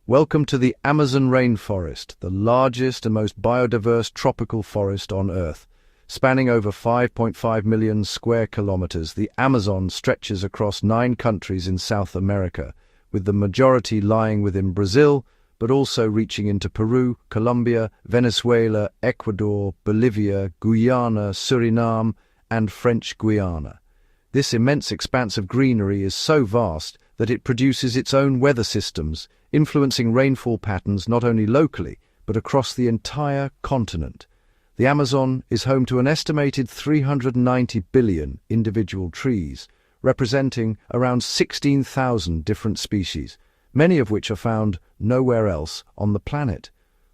Welcome to the Amazon rainforest, the largest and most biodiverse tropical forest on Earth. Spanning over 5.5 million square kilometers, the Amazon stretches across 9 countries in South America, with the majority lying within Brazil, but also reaching into Peru, Colombia, Venezuela, Ecuador, Bolivia, Guyana, Suriname, and French Guiana. This immense expanse of greenery is so vast that it produces its own weather systems, influencing rainfall patterns not only locally, but across the entire continent. The Amazon is home to an estimated 390 billion individual trees, representing around 16,000 different species, many of which are found nowhere else on the planet.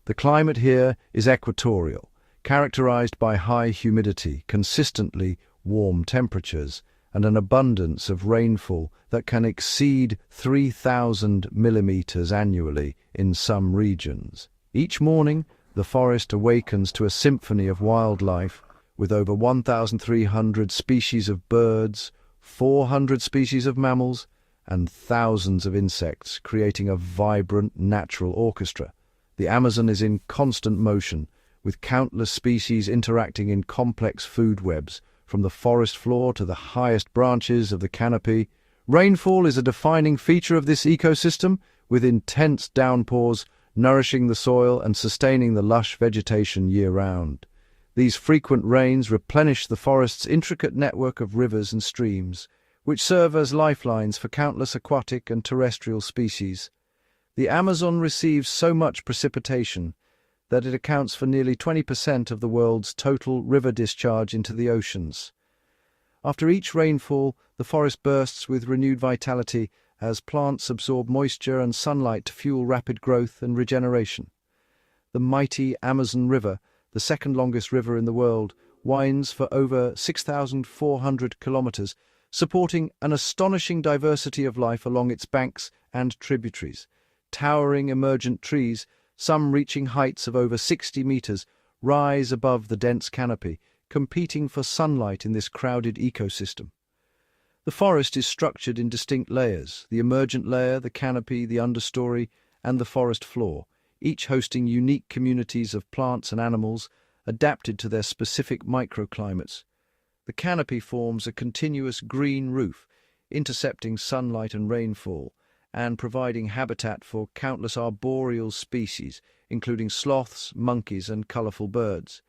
The climate here is equatorial, characterized by high humidity, consistently warm temperatures, and an abundance of rainfall that can exceed 3,000 millimeters annually in some regions. Each morning, the forest awakens to a symphony of wildlife, with over 1,300 species of birds, 400 species of mammals, and thousands of insects, creating a vibrant natural orchestra. The Amazon is in constant motion, with countless species interacting in complex food webs, from the forest floor to the highest branches of the canopy. Rainfall is a defining feature of this ecosystem, with intense downpours nourishing the soil and sustaining the lush vegetation year-round. These frequent rains replenish the forest's intricate network of rivers and streams, which serve as lifelines for countless aquatic and terrestrial species. The Amazon receives so much precipitation that it accounts for nearly 20% of the world's total river discharge into the oceans. After each rainfall, the forest bursts with renewed vitality as plants absorb moisture and sunlight to fuel rapid growth and regeneration. The mighty Amazon River, the second longest river in the world, winds for over 6,400 kilometers, supporting an astonishing diversity of life along its banks and tributaries. Towering emergent trees, some reaching heights of over 60 meters, rise above the dense canopy, competing for sunlight in this crowded ecosystem. The forest is structured in distinct layers: the emergent layer, the canopy, the understory, and the forest floor, each hosting unique communities of plants and animals adapted to their specific microclimates. The canopy forms a continuous green roof, intercepting sunlight and rainfall, and providing habitat for countless arboreal species, including sloths, monkeys, and colorful birds.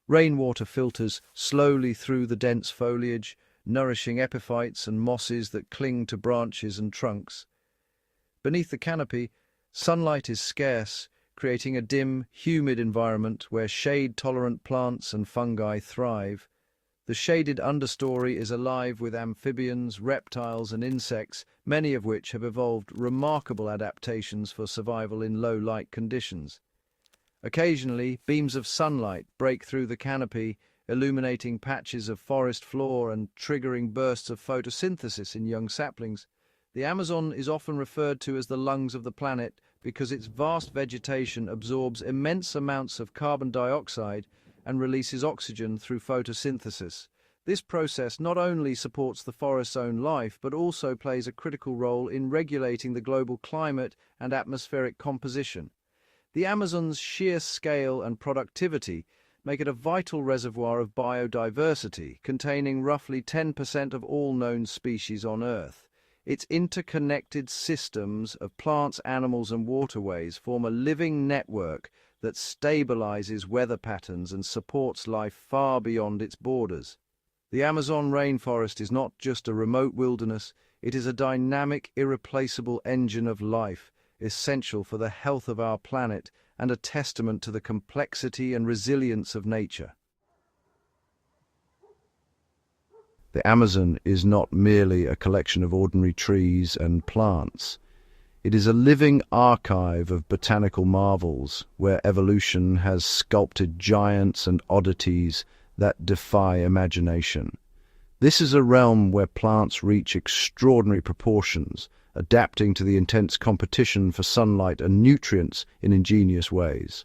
Rainwater filters slowly through the dense foliage, nourishing epiphytes and mosses that cling to branches and trunks. Beneath the canopy, sunlight is scarce, creating a dim, humid environment where shade-tolerant plants and fungi thrive. The shaded understory is alive with amphibians, reptiles, and insects, many of which have evolved remarkable adaptations for survival in low-light conditions. Occasionally, beams of sunlight break through the canopy, illuminating patches of forest floor and triggering bursts of photosynthesis in young saplings. The Amazon is often referred to as the lungs of the planet because its vast vegetation absorbs immense amounts of carbon dioxide and releases oxygen through photosynthesis. This process not only supports the forest's own life, but also plays a critical role in regulating the global climate and atmospheric composition. The Amazon's sheer scale and productivity make it a vital reservoir of biodiversity, containing roughly 10% of all known species on Earth. Its interconnected systems of plants, animals, and waterways form a living network that stabilizes weather patterns and supports life far beyond its borders. The Amazon rainforest is not just a remote wilderness, it is a dynamic, irreplaceable engine of life, essential for the health of our planet and a testament to the complexity and resilience of nature. The Amazon is not merely a collection of ordinary trees and plants. It is a living archive of botanical marvels, where evolution has sculpted giants and oddities that defy imagination. This is a realm where plants reach extraordinary proportions, adapting to the intense competition for sunlight and nutrients in ingenious ways.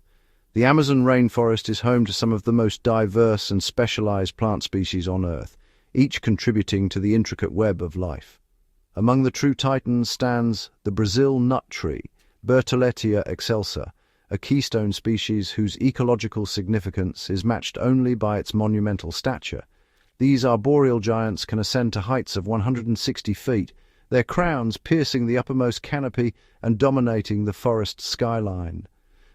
The Amazon rainforest is home to some of the most diverse and specialized plant species on Earth, each contributing to the intricate web of life. Among the true titans stands the Brazil nut tree, Bertholletia excelsa, a keystone species whose ecological significance is matched only by its monumental stature. These arboreal giants can ascend to heights of 160 feet, their crowns piercing the uppermost canopy and dominating the forest skyline.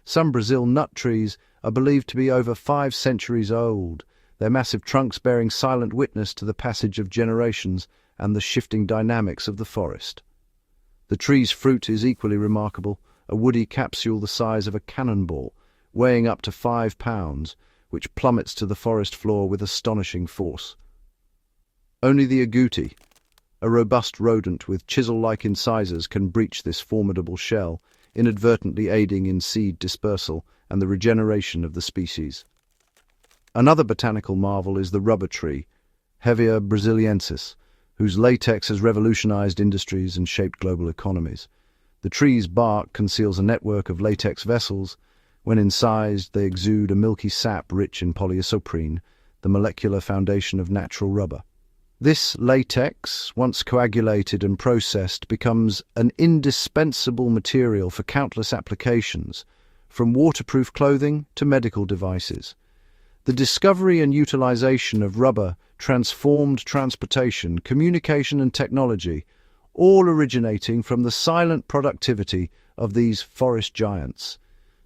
Some Brazil nut trees are believed to be over 5 centuries old, their massive trunks bearing silent witness to the passage of generations and the shifting dynamics of the forest. The tree's fruit is equally remarkable, a woody capsule the size of a cannonball, weighing up to 5 pounds, which plummets to the forest floor with astonishing force. Only the agouti, a robust rodent with chisel-like incisors, can breach this formidable shell, inadvertently aiding in seed dispersal and the regeneration of the species. Another botanical marvel is the rubber tree, Hevea brasiliensis, whose latex has revolutionized industries and shaped global economies. The tree's bark conceals a network of latex vessels. When incised, they exude a milky sap rich in polyisoprene, the molecular foundation of natural rubber. This latex, once coagulated and processed, becomes an indispensable material for countless applications, from waterproof clothing to medical devices. The discovery and utilization of rubber transformed transportation, communication and technology, all originating from the silent productivity of these forest giants.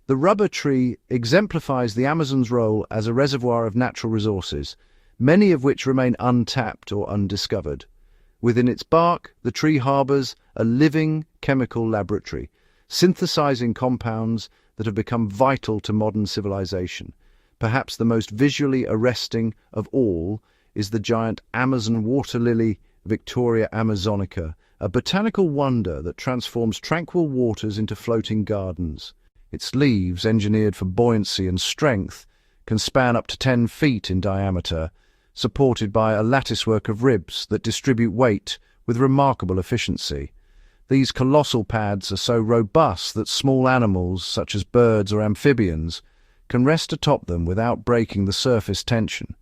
The rubber tree exemplifies the Amazon's role as a reservoir of natural resources, many of which remain untapped or undiscovered. Within its bark, the tree harbors a living chemical laboratory, synthesizing compounds that have become vital to modern civilization. Perhaps the most visually arresting of all is the giant Amazon water lily, Victoria amazonica, a botanical wonder that transforms tranquil waters into floating gardens. Its leaves, engineered for buoyancy and strength, can span up to 10 feet in diameter, supported by a latticework of ribs that distribute weight with remarkable efficiency. These colossal pads are so robust that small animals, such as birds or amphibians, can rest atop them without breaking the surface tension.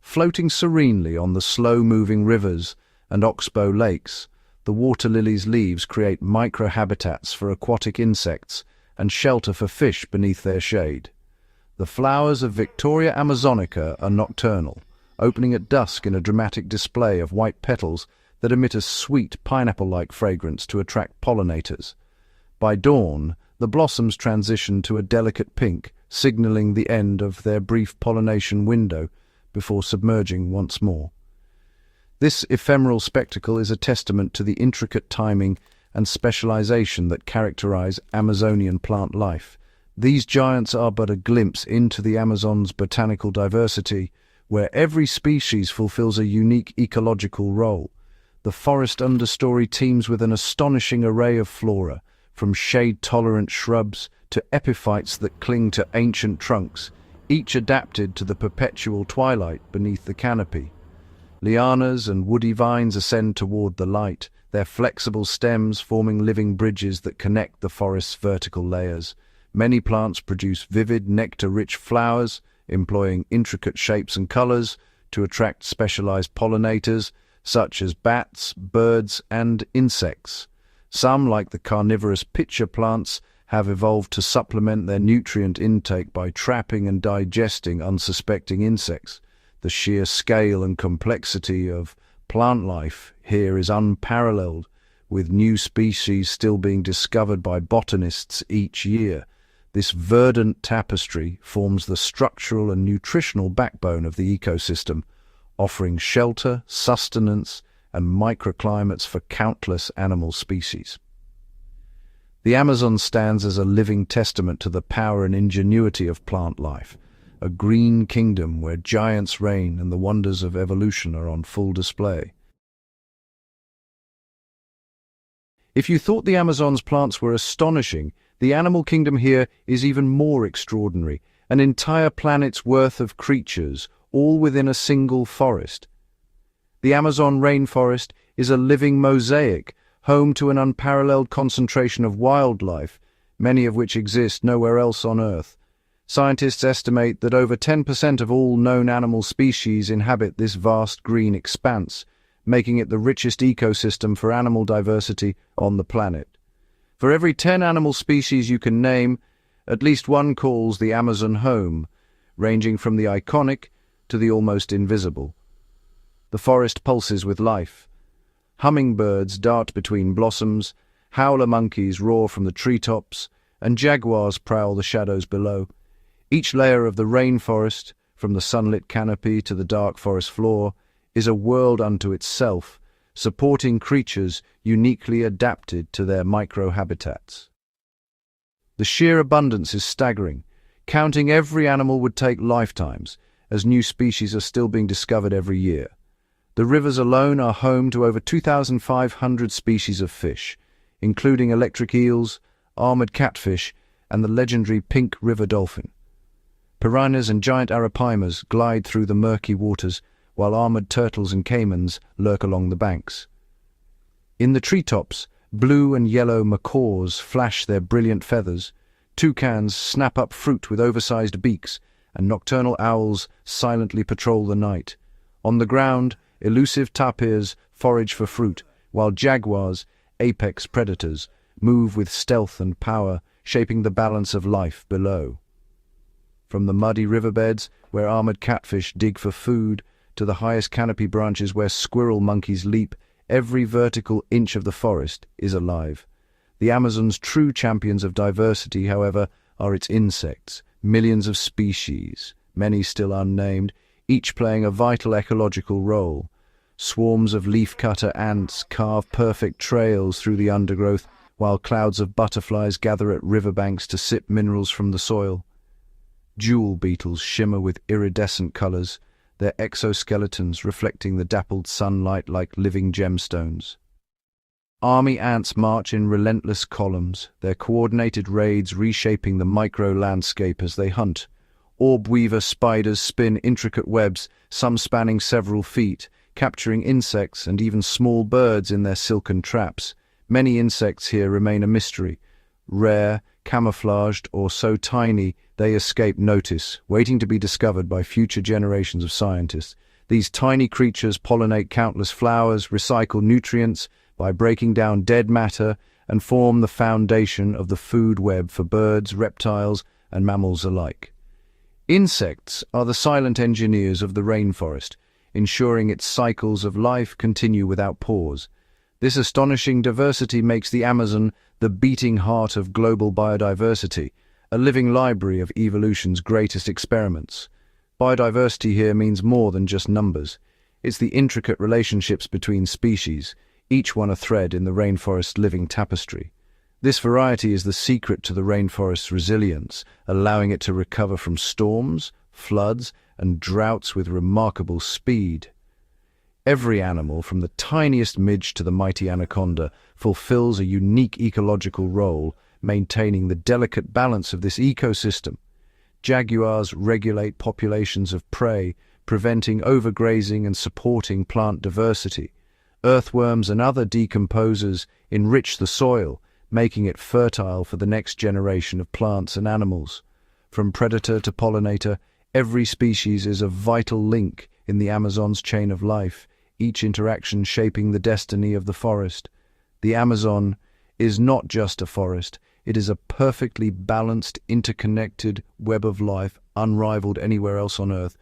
Floating serenely on the slow-moving rivers and oxbow lakes, the water lily's leaves create microhabitats for aquatic insects and shelter for fish beneath their shade. The flowers of Victoria amazonica are nocturnal, opening at dusk in a dramatic display of white petals that emit a sweet pineapple-like fragrance to attract pollinators. By dawn, the blossoms transition to a delicate pink, signaling the end of their brief pollination window before submerging once more. This ephemeral spectacle is a testament to the intricate timing and specialization that characterize Amazonian plant life. These giants are but a glimpse into the Amazon's botanical diversity, where every species fulfills a unique ecological role. The forest understory teems with an astonishing array of flora, from shade-tolerant shrubs to epiphytes that cling to ancient trunks, each adapted to the perpetual twilight beneath the canopy. Lianas and woody vines ascend toward the light, their flexible stems forming living bridges that connect the forest's vertical layers. Many plants produce vivid, nectar-rich flowers, employing intricate shapes and colors to attract specialized pollinators, such as bats, birds, and insects. Some, like the carnivorous pitcher plants, have evolved to supplement their nutrient intake by trapping and digesting unsuspecting insects. The sheer scale and complexity of plant life here is unparalleled, with new species still being discovered by botanists each year. This verdant tapestry forms the structural and nutritional backbone of the ecosystem, offering shelter, sustenance, and microclimates for countless animal species. The Amazon stands as a living testament to the power and ingenuity of plant life, a green kingdom where giants reign and the wonders of evolution are on full display. If you thought the Amazon's plants were astonishing, the animal kingdom here is even more extraordinary, an entire planet's worth of creatures, all within a single forest. The Amazon rainforest is a living mosaic, home to an unparalleled concentration of wildlife, many of which exist nowhere else on Earth. Scientists estimate that over 10% of all known animal species inhabit this vast green expanse, making it the richest ecosystem for animal diversity on the planet. For every 10 animal species you can name, at least one calls the Amazon home, ranging from the iconic to the almost invisible. The forest pulses with life. Hummingbirds dart between blossoms, howler monkeys roar from the treetops, and jaguars prowl the shadows below. Each layer of the rainforest, from the sunlit canopy to the dark forest floor, is a world unto itself, supporting creatures uniquely adapted to their microhabitats. The sheer abundance is staggering. Counting every animal would take lifetimes, as new species are still being discovered every year. The rivers alone are home to over 2,500 species of fish, including electric eels, armored catfish, and the legendary pink river dolphin. Piranhas and giant arapaimas glide through the murky waters, while armored turtles and caimans lurk along the banks. In the treetops, blue and yellow macaws flash their brilliant feathers, toucans snap up fruit with oversized beaks, and nocturnal owls silently patrol the night. On the ground, elusive tapirs forage for fruit, while jaguars, apex predators, move with stealth and power, shaping the balance of life below. From the muddy riverbeds, where armored catfish dig for food, to the highest canopy branches where squirrel monkeys leap, every vertical inch of the forest is alive. The Amazon's true champions of diversity, however, are its insects, millions of species, many still unnamed, each playing a vital ecological role. Swarms of leafcutter ants carve perfect trails through the undergrowth, while clouds of butterflies gather at riverbanks to sip minerals from the soil. Jewel beetles shimmer with iridescent colors, their exoskeletons reflecting the dappled sunlight like living gemstones. Army ants march in relentless columns, their coordinated raids reshaping the micro-landscape as they hunt. Orb-weaver spiders spin intricate webs, some spanning several feet, capturing insects and even small birds in their silken traps. Many insects here remain a mystery, rare, camouflaged, or so tiny they escape notice, waiting to be discovered by future generations of scientists. These tiny creatures pollinate countless flowers, recycle nutrients by breaking down dead matter, and form the foundation of the food web for birds, reptiles, and mammals alike. Insects are the silent engineers of the rainforest, ensuring its cycles of life continue without pause. This astonishing diversity makes the Amazon the beating heart of global biodiversity, a living library of evolution's greatest experiments. Biodiversity here means more than just numbers. It's the intricate relationships between species, each one a thread in the rainforest's living tapestry. This variety is the secret to the rainforest's resilience, allowing it to recover from storms, floods, and droughts with remarkable speed. Every animal, from the tiniest midge to the mighty anaconda, fulfills a unique ecological role, maintaining the delicate balance of this ecosystem. Jaguars regulate populations of prey, preventing overgrazing and supporting plant diversity. Earthworms and other decomposers enrich the soil, making it fertile for the next generation of plants and animals. From predator to pollinator, every species is a vital link in the Amazon's chain of life, each interaction shaping the destiny of the forest. The Amazon is not just a forest, it is a perfectly balanced, interconnected web of life unrivaled anywhere else on Earth.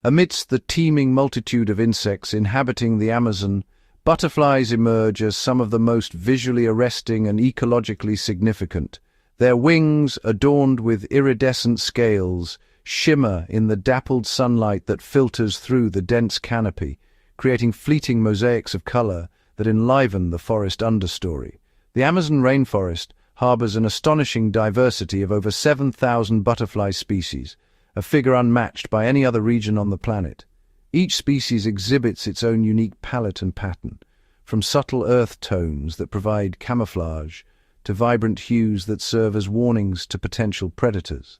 Amidst the teeming multitude of insects inhabiting the Amazon, butterflies emerge as some of the most visually arresting and ecologically significant. Their wings, adorned with iridescent scales, shimmer in the dappled sunlight that filters through the dense canopy, creating fleeting mosaics of color that enliven the forest understory. The Amazon rainforest harbors an astonishing diversity of over 7,000 butterfly species, a figure unmatched by any other region on the planet. Each species exhibits its own unique palette and pattern, from subtle earth tones that provide camouflage to vibrant hues that serve as warnings to potential predators.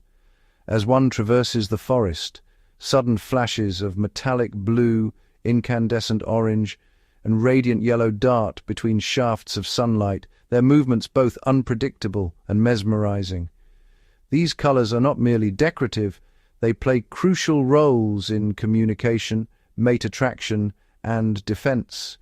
As one traverses the forest, sudden flashes of metallic blue, incandescent orange, and radiant yellow dart between shafts of sunlight, their movements both unpredictable and mesmerizing. These colors are not merely decorative, they play crucial roles in communication, mate attraction, and defense.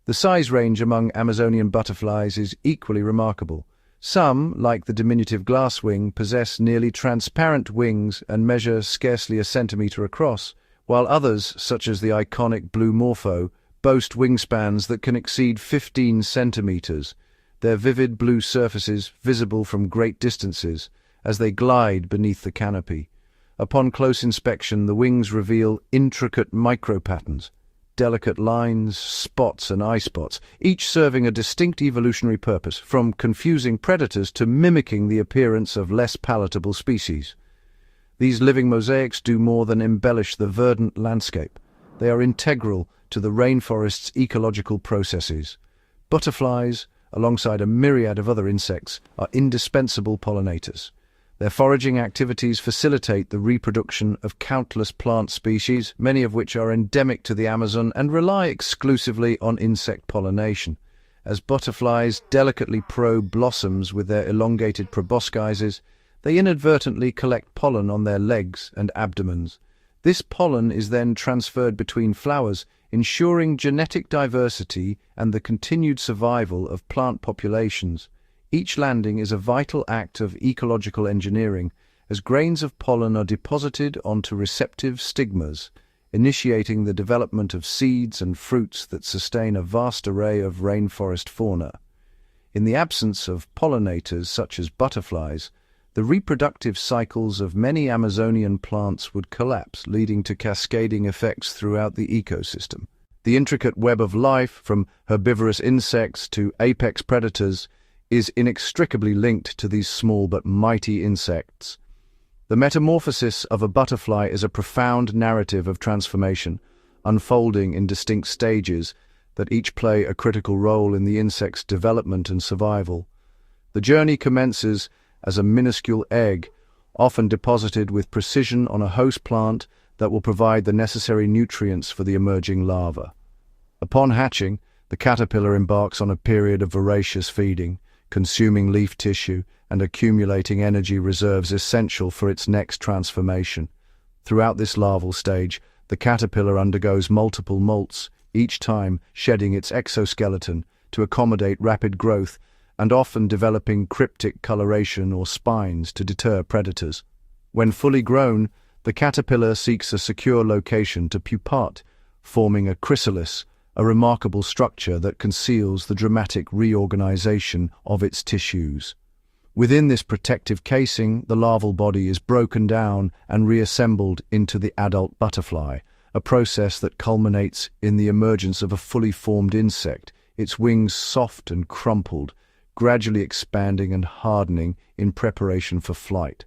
The size range among Amazonian butterflies is equally remarkable. Some, like the diminutive glasswing, possess nearly transparent wings and measure scarcely a centimeter across, while others, such as the iconic blue morpho, boast wingspans that can exceed 15 centimeters, their vivid blue surfaces visible from great distances as they glide beneath the canopy. Upon close inspection, the wings reveal intricate micropatterns, delicate lines, spots and eye spots, each serving a distinct evolutionary purpose, from confusing predators to mimicking the appearance of less palatable species. These living mosaics do more than embellish the verdant landscape. They are integral to the rainforest's ecological processes. Butterflies, alongside a myriad of other insects, are indispensable pollinators. Their foraging activities facilitate the reproduction of countless plant species, many of which are endemic to the Amazon and rely exclusively on insect pollination. As butterflies delicately probe blossoms with their elongated proboscises, they inadvertently collect pollen on their legs and abdomens. This pollen is then transferred between flowers, ensuring genetic diversity and the continued survival of plant populations. Each landing is a vital act of ecological engineering, as grains of pollen are deposited onto receptive stigmas, initiating the development of seeds and fruits that sustain a vast array of rainforest fauna. In the absence of pollinators such as butterflies, the reproductive cycles of many Amazonian plants would collapse, leading to cascading effects throughout the ecosystem. The intricate web of life, from herbivorous insects to apex predators, is inextricably linked to these small but mighty insects. The metamorphosis of a butterfly is a profound narrative of transformation, unfolding in distinct stages that each play a critical role in the insect's development and survival. The journey commences as a minuscule egg, often deposited with precision on a host plant that will provide the necessary nutrients for the emerging larva. Upon hatching, the caterpillar embarks on a period of voracious feeding, consuming leaf tissue and accumulating energy reserves essential for its next transformation. Throughout this larval stage, the caterpillar undergoes multiple molts, each time shedding its exoskeleton to accommodate rapid growth and often developing cryptic coloration or spines to deter predators. When fully grown, the caterpillar seeks a secure location to pupate, forming a chrysalis, a remarkable structure that conceals the dramatic reorganization of its tissues. Within this protective casing, the larval body is broken down and reassembled into the adult butterfly, a process that culminates in the emergence of a fully formed insect, its wings soft and crumpled, gradually expanding and hardening in preparation for flight.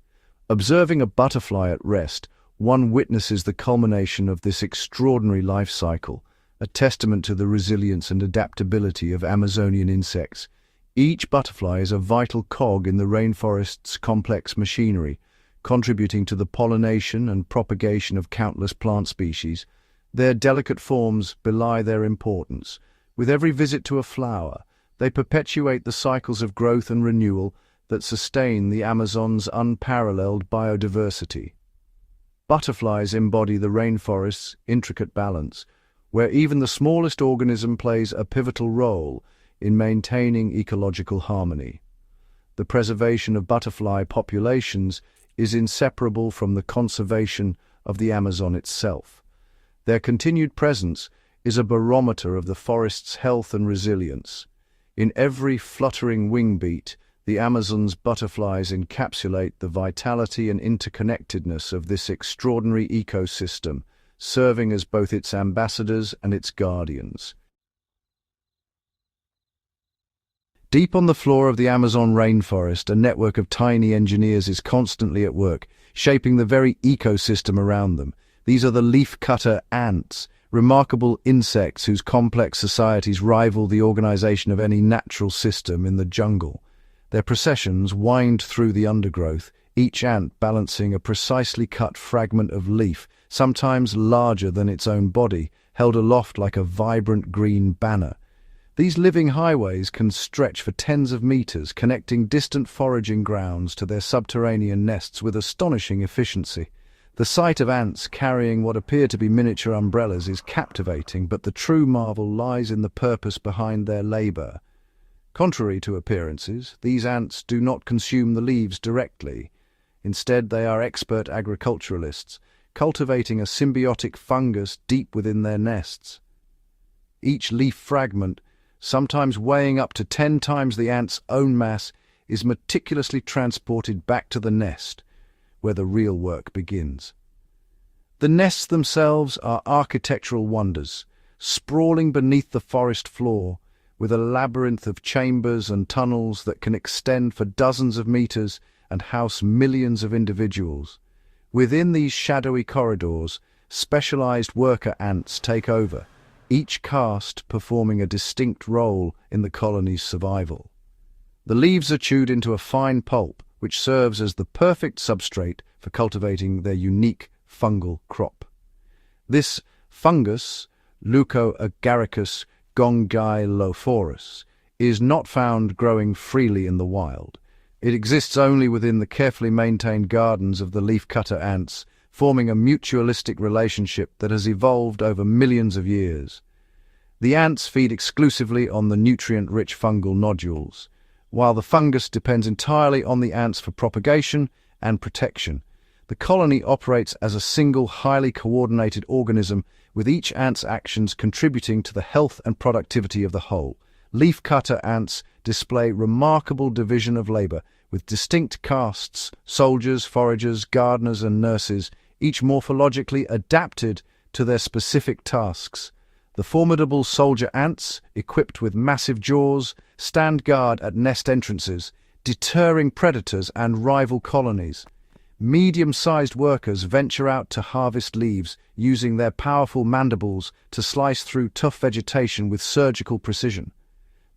Observing a butterfly at rest, one witnesses the culmination of this extraordinary life cycle, a testament to the resilience and adaptability of Amazonian insects. Each butterfly is a vital cog in the rainforest's complex machinery, contributing to the pollination and propagation of countless plant species. Their delicate forms belie their importance. With every visit to a flower, they perpetuate the cycles of growth and renewal that sustain the Amazon's unparalleled biodiversity. Butterflies embody the rainforest's intricate balance, where even the smallest organism plays a pivotal role in maintaining ecological harmony. The preservation of butterfly populations is inseparable from the conservation of the Amazon itself. Their continued presence is a barometer of the forest's health and resilience. In every fluttering wing beat, the Amazon's butterflies encapsulate the vitality and interconnectedness of this extraordinary ecosystem, serving as both its ambassadors and its guardians. Deep on the floor of the Amazon rainforest, a network of tiny engineers is constantly at work, shaping the very ecosystem around them. These are the leafcutter ants, remarkable insects whose complex societies rival the organization of any natural system in the jungle. Their processions wind through the undergrowth, each ant balancing a precisely cut fragment of leaf, sometimes larger than its own body, held aloft like a vibrant green banner. These living highways can stretch for tens of meters, connecting distant foraging grounds to their subterranean nests with astonishing efficiency. The sight of ants carrying what appear to be miniature umbrellas is captivating, but the true marvel lies in the purpose behind their labor. Contrary to appearances, these ants do not consume the leaves directly. Instead, they are expert agriculturalists, cultivating a symbiotic fungus deep within their nests. Each leaf fragment, sometimes weighing up to 10 times the ant's own mass, is meticulously transported back to the nest, where the real work begins. The nests themselves are architectural wonders, sprawling beneath the forest floor, with a labyrinth of chambers and tunnels that can extend for dozens of meters and house millions of individuals. Within these shadowy corridors, specialized worker ants take over, each caste performing a distinct role in the colony's survival. The leaves are chewed into a fine pulp, which serves as the perfect substrate for cultivating their unique fungal crop. This fungus, Leucoagaricus gongylophoros, is not found growing freely in the wild. It exists only within the carefully maintained gardens of the leafcutter ants, forming a mutualistic relationship that has evolved over millions of years. The ants feed exclusively on the nutrient-rich fungal nodules, while the fungus depends entirely on the ants for propagation and protection. The colony operates as a single, highly coordinated organism, with each ant's actions contributing to the health and productivity of the whole. Leafcutter ants display remarkable division of labor, with distinct castes, soldiers, foragers, gardeners, and nurses, each morphologically adapted to their specific tasks. The formidable soldier ants, equipped with massive jaws, stand guard at nest entrances, deterring predators and rival colonies. Medium-sized workers venture out to harvest leaves, using their powerful mandibles to slice through tough vegetation with surgical precision.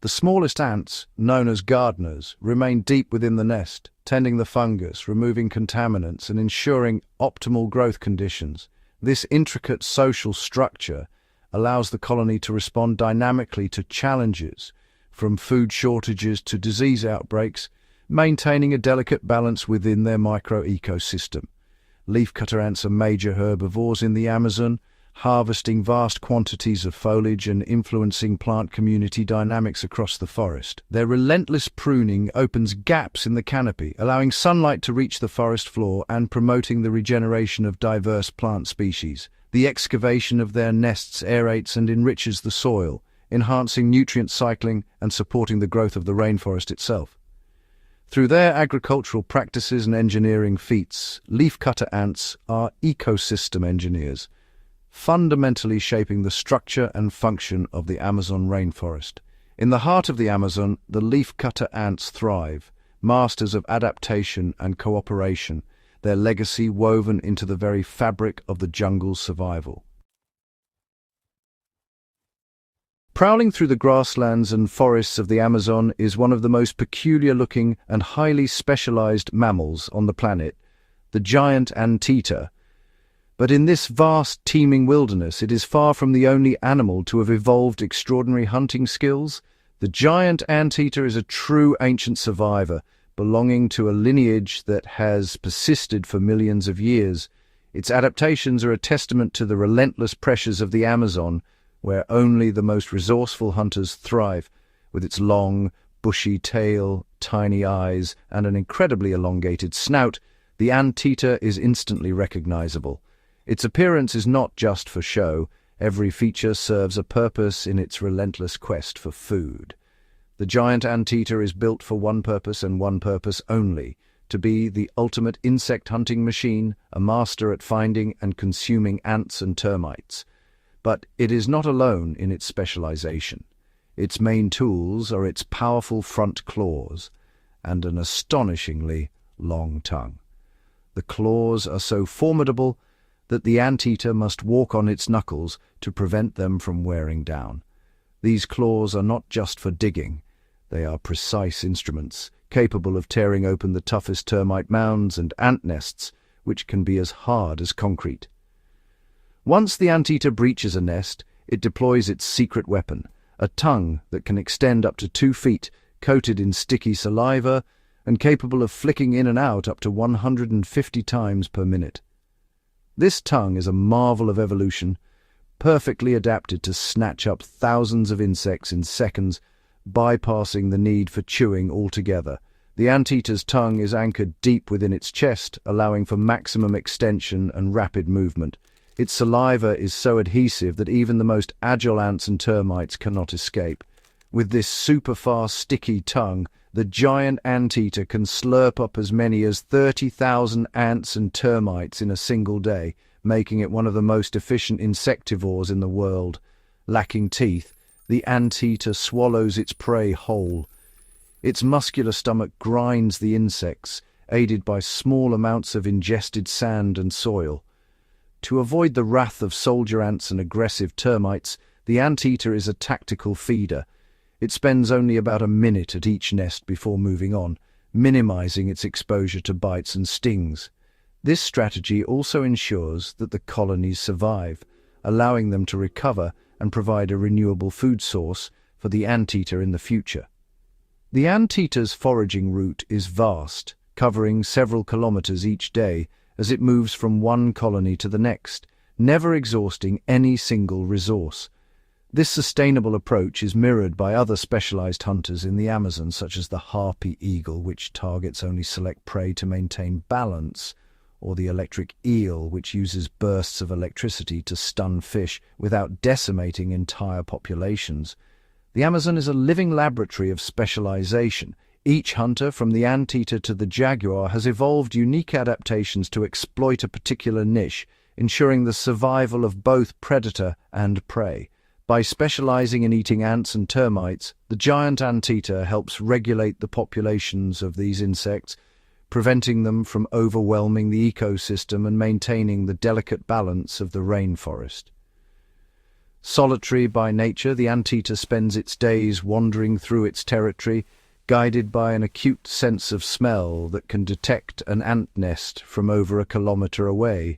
The smallest ants, known as gardeners, remain deep within the nest, tending the fungus, removing contaminants, and ensuring optimal growth conditions. This intricate social structure allows the colony to respond dynamically to challenges, from food shortages to disease outbreaks, maintaining a delicate balance within their micro-ecosystem. Leafcutter ants are major herbivores in the Amazon, harvesting vast quantities of foliage and influencing plant community dynamics across the forest. Their relentless pruning opens gaps in the canopy, allowing sunlight to reach the forest floor and promoting the regeneration of diverse plant species. The excavation of their nests aerates and enriches the soil, enhancing nutrient cycling and supporting the growth of the rainforest itself. Through their agricultural practices and engineering feats, leafcutter ants are ecosystem engineers, fundamentally shaping the structure and function of the Amazon rainforest. In the heart of the Amazon, the leafcutter ants thrive, masters of adaptation and cooperation, their legacy woven into the very fabric of the jungle's survival. Prowling through the grasslands and forests of the Amazon is one of the most peculiar-looking and highly specialized mammals on the planet, the giant anteater. But in this vast, teeming wilderness, it is far from the only animal to have evolved extraordinary hunting skills. The giant anteater is a true ancient survivor, belonging to a lineage that has persisted for millions of years. Its adaptations are a testament to the relentless pressures of the Amazon, where only the most resourceful hunters thrive. With its long, bushy tail, tiny eyes, and an incredibly elongated snout, the anteater is instantly recognizable. Its appearance is not just for show. Every feature serves a purpose in its relentless quest for food. The giant anteater is built for one purpose and one purpose only: to be the ultimate insect hunting machine, a master at finding and consuming ants and termites. But it is not alone in its specialization. Its main tools are its powerful front claws and an astonishingly long tongue. The claws are so formidable that the anteater must walk on its knuckles to prevent them from wearing down. These claws are not just for digging. They are precise instruments, capable of tearing open the toughest termite mounds and ant nests, which can be as hard as concrete. Once the anteater breaches a nest, it deploys its secret weapon, a tongue that can extend up to 2 feet, coated in sticky saliva, and capable of flicking in and out up to 150 times per minute. This tongue is a marvel of evolution, perfectly adapted to snatch up thousands of insects in seconds, bypassing the need for chewing altogether. The anteater's tongue is anchored deep within its chest, allowing for maximum extension and rapid movement. Its saliva is so adhesive that even the most agile ants and termites cannot escape. With this super-fast, sticky tongue, the giant anteater can slurp up as many as 30,000 ants and termites in a single day, making it one of the most efficient insectivores in the world. Lacking teeth, the anteater swallows its prey whole. Its muscular stomach grinds the insects, aided by small amounts of ingested sand and soil. To avoid the wrath of soldier ants and aggressive termites, the anteater is a tactical feeder. It spends only about a minute at each nest before moving on, minimizing its exposure to bites and stings. This strategy also ensures that the colonies survive, allowing them to recover and provide a renewable food source for the anteater in the future. The anteater's foraging route is vast, covering several kilometers each day as it moves from one colony to the next, never exhausting any single resource. This sustainable approach is mirrored by other specialized hunters in the Amazon, such as the harpy eagle, which targets only select prey to maintain balance, or the electric eel, which uses bursts of electricity to stun fish without decimating entire populations. The Amazon is a living laboratory of specialization. Each hunter, from the anteater to the jaguar, has evolved unique adaptations to exploit a particular niche, ensuring the survival of both predator and prey. By specializing in eating ants and termites, the giant anteater helps regulate the populations of these insects, preventing them from overwhelming the ecosystem and maintaining the delicate balance of the rainforest. Solitary by nature, the anteater spends its days wandering through its territory, guided by an acute sense of smell that can detect an ant nest from over a kilometer away.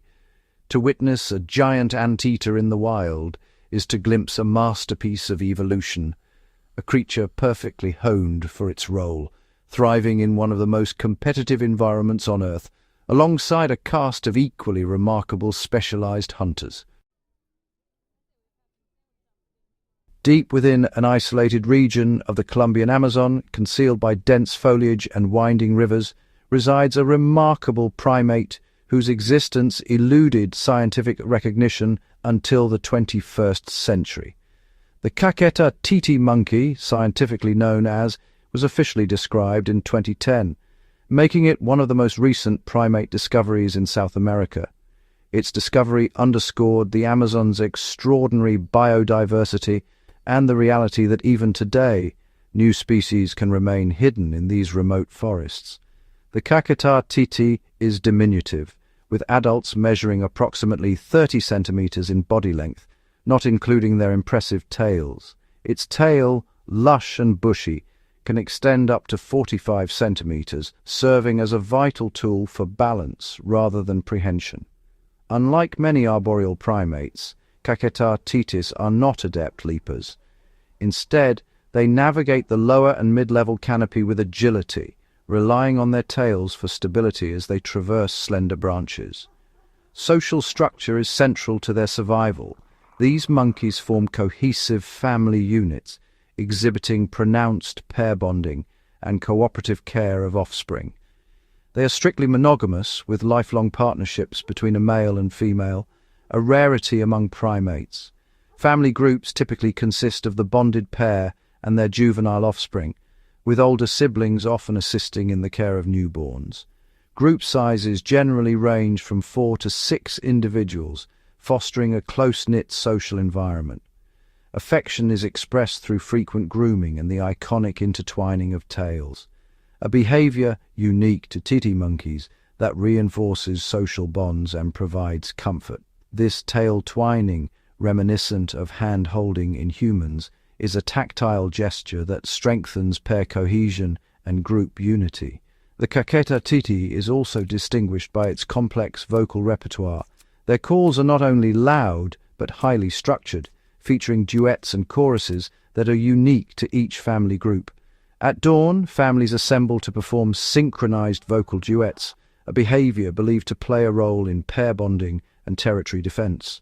To witness a giant anteater in the wild is to glimpse a masterpiece of evolution, a creature perfectly honed for its role, thriving in one of the most competitive environments on Earth, alongside a cast of equally remarkable specialized hunters. Deep within an isolated region of the Colombian Amazon, concealed by dense foliage and winding rivers, resides a remarkable primate whose existence eluded scientific recognition until the 21st century. The Caquetá Titi monkey, scientifically known as, was officially described in 2010, making it one of the most recent primate discoveries in South America. Its discovery underscored the Amazon's extraordinary biodiversity and the reality that even today, new species can remain hidden in these remote forests. The Caquetá Titi is diminutive, with adults measuring approximately 30 centimeters in body length, not including their impressive tails. Its tail, lush and bushy, can extend up to 45 centimeters, serving as a vital tool for balance rather than prehension. Unlike many arboreal primates, Caquetá titis are not adept leapers. Instead, they navigate the lower and mid-level canopy with agility, relying on their tails for stability as they traverse slender branches. Social structure is central to their survival. These monkeys form cohesive family units, exhibiting pronounced pair bonding and cooperative care of offspring. They are strictly monogamous, with lifelong partnerships between a male and female, a rarity among primates. Family groups typically consist of the bonded pair and their juvenile offspring, with older siblings often assisting in the care of newborns. Group sizes generally range from 4 to 6 individuals, fostering a close-knit social environment. Affection is expressed through frequent grooming and the iconic intertwining of tails, a behavior unique to titi monkeys that reinforces social bonds and provides comfort. This tail twining, reminiscent of hand-holding in humans, is a tactile gesture that strengthens pair cohesion and group unity. The Caquetá titi is also distinguished by its complex vocal repertoire. Their calls are not only loud, but highly structured, featuring duets and choruses that are unique to each family group. At dawn, families assemble to perform synchronized vocal duets, a behavior believed to play a role in pair bonding and territory defense.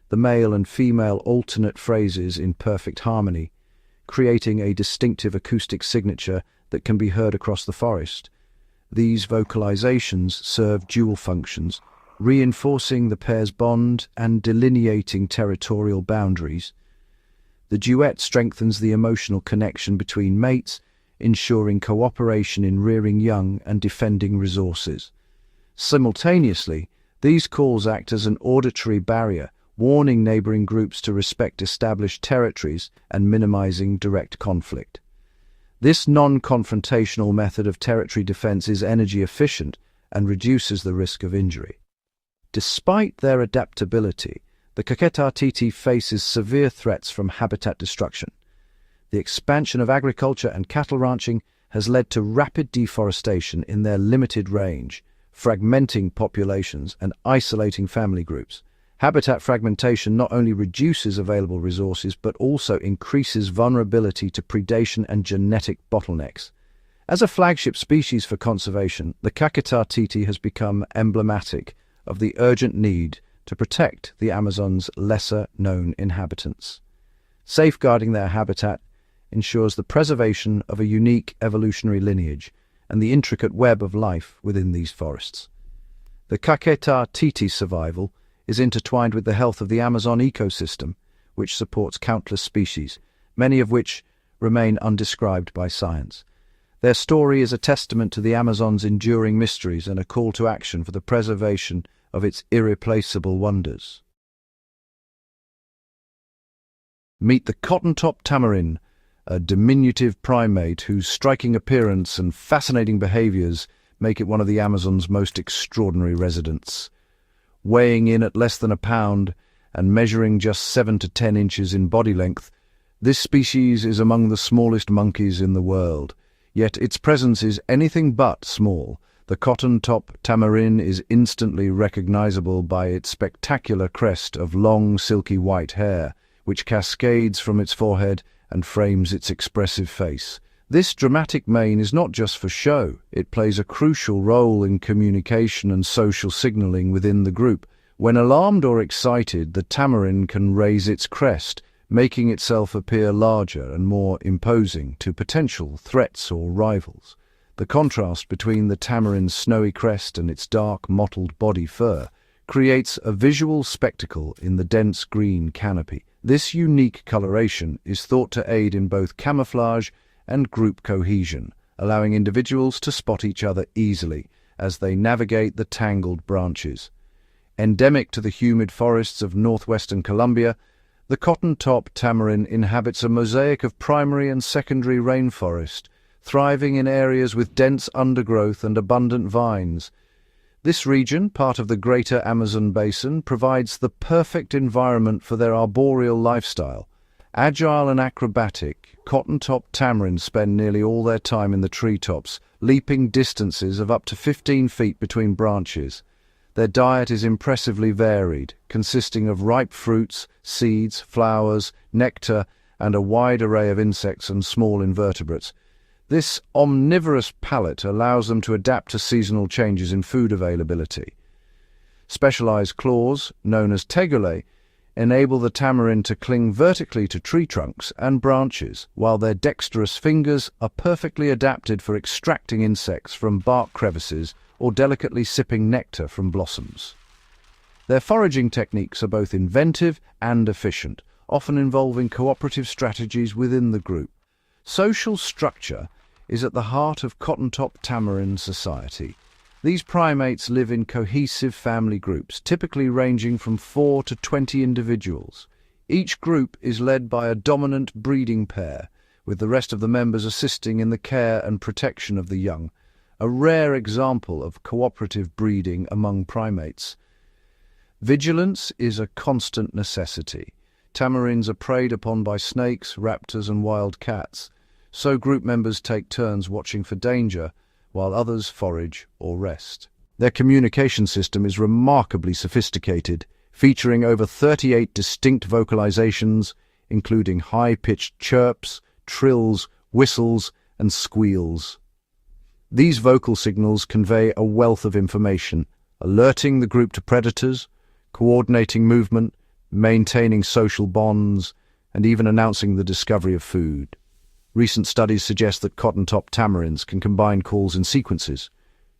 The male and female alternate phrases in perfect harmony, creating a distinctive acoustic signature that can be heard across the forest. These vocalizations serve dual functions, reinforcing the pair's bond and delineating territorial boundaries. The duet strengthens the emotional connection between mates, ensuring cooperation in rearing young and defending resources. Simultaneously, these calls act as an auditory barrier, warning neighboring groups to respect established territories and minimizing direct conflict. This non-confrontational method of territory defense is energy efficient and reduces the risk of injury. Despite their adaptability, the Caquetá Titi faces severe threats from habitat destruction. The expansion of agriculture and cattle ranching has led to rapid deforestation in their limited range, fragmenting populations and isolating family groups. Habitat fragmentation not only reduces available resources but also increases vulnerability to predation and genetic bottlenecks. As a flagship species for conservation, the Caquetá Titi has become emblematic of the urgent need to protect the Amazon's lesser-known inhabitants. Safeguarding their habitat ensures the preservation of a unique evolutionary lineage and the intricate web of life within these forests. The Caquetá Titi's survival is intertwined with the health of the Amazon ecosystem, which supports countless species, many of which remain undescribed by science. Their story is a testament to the Amazon's enduring mysteries and a call to action for the preservation of its irreplaceable wonders. Meet the cotton-top tamarin, a diminutive primate whose striking appearance and fascinating behaviors make it one of the Amazon's most extraordinary residents. Weighing in at less than a pound and measuring just 7 to 10 inches in body length, this species is among the smallest monkeys in the world, yet its presence is anything but small. The cotton-top tamarin is instantly recognizable by its spectacular crest of long, silky white hair, which cascades from its forehead and frames its expressive face. This dramatic mane is not just for show, it plays a crucial role in communication and social signaling within the group. When alarmed or excited, the tamarin can raise its crest, making itself appear larger and more imposing to potential threats or rivals. The contrast between the tamarin's snowy crest and its dark, mottled body fur creates a visual spectacle in the dense green canopy. This unique coloration is thought to aid in both camouflage and group cohesion, allowing individuals to spot each other easily as they navigate the tangled branches. Endemic to the humid forests of northwestern Colombia, the cotton-top tamarin inhabits a mosaic of primary and secondary rainforest, thriving in areas with dense undergrowth and abundant vines. This region, part of the greater Amazon basin, provides the perfect environment for their arboreal lifestyle. Agile and acrobatic, cotton-top tamarins spend nearly all their time in the treetops, leaping distances of up to 15 feet between branches. Their diet is impressively varied, consisting of ripe fruits, seeds, flowers, nectar, and a wide array of insects and small invertebrates. This omnivorous palate allows them to adapt to seasonal changes in food availability. Specialized claws, known as tegulae, enable the tamarin to cling vertically to tree trunks and branches, while their dexterous fingers are perfectly adapted for extracting insects from bark crevices or delicately sipping nectar from blossoms. Their foraging techniques are both inventive and efficient, often involving cooperative strategies within the group. Social structure is at the heart of cotton-top tamarin society. These primates live in cohesive family groups, typically ranging from 4 to 20 individuals. Each group is led by a dominant breeding pair, with the rest of the members assisting in the care and protection of the young, a rare example of cooperative breeding among primates. Vigilance is a constant necessity. Tamarins are preyed upon by snakes, raptors, and wild cats, so group members take turns watching for danger, while others forage or rest. Their communication system is remarkably sophisticated, featuring over 38 distinct vocalizations, including high-pitched chirps, trills, whistles, and squeals. These vocal signals convey a wealth of information, alerting the group to predators, coordinating movement, maintaining social bonds, and even announcing the discovery of food. Recent studies suggest that cotton-top tamarins can combine calls in sequences,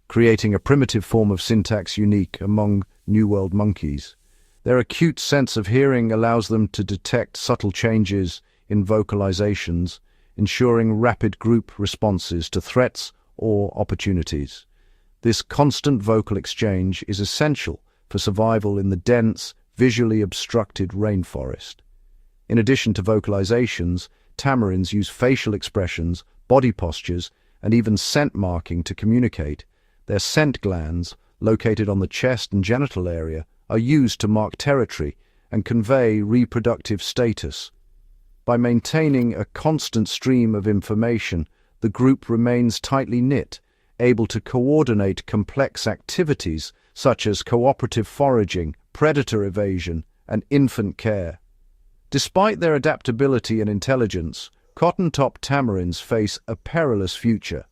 creating a primitive form of syntax unique among New World monkeys. Their acute sense of hearing allows them to detect subtle changes in vocalizations, ensuring rapid group responses to threats or opportunities. This constant vocal exchange is essential for survival in the dense, visually obstructed rainforest. In addition to vocalizations, tamarins use facial expressions, body postures, and even scent marking to communicate. Their scent glands, located on the chest and genital area, are used to mark territory and convey reproductive status. By maintaining a constant stream of information, the group remains tightly knit, able to coordinate complex activities such as cooperative foraging, predator evasion, and infant care. Despite their adaptability and intelligence, cotton-top tamarins face a perilous future.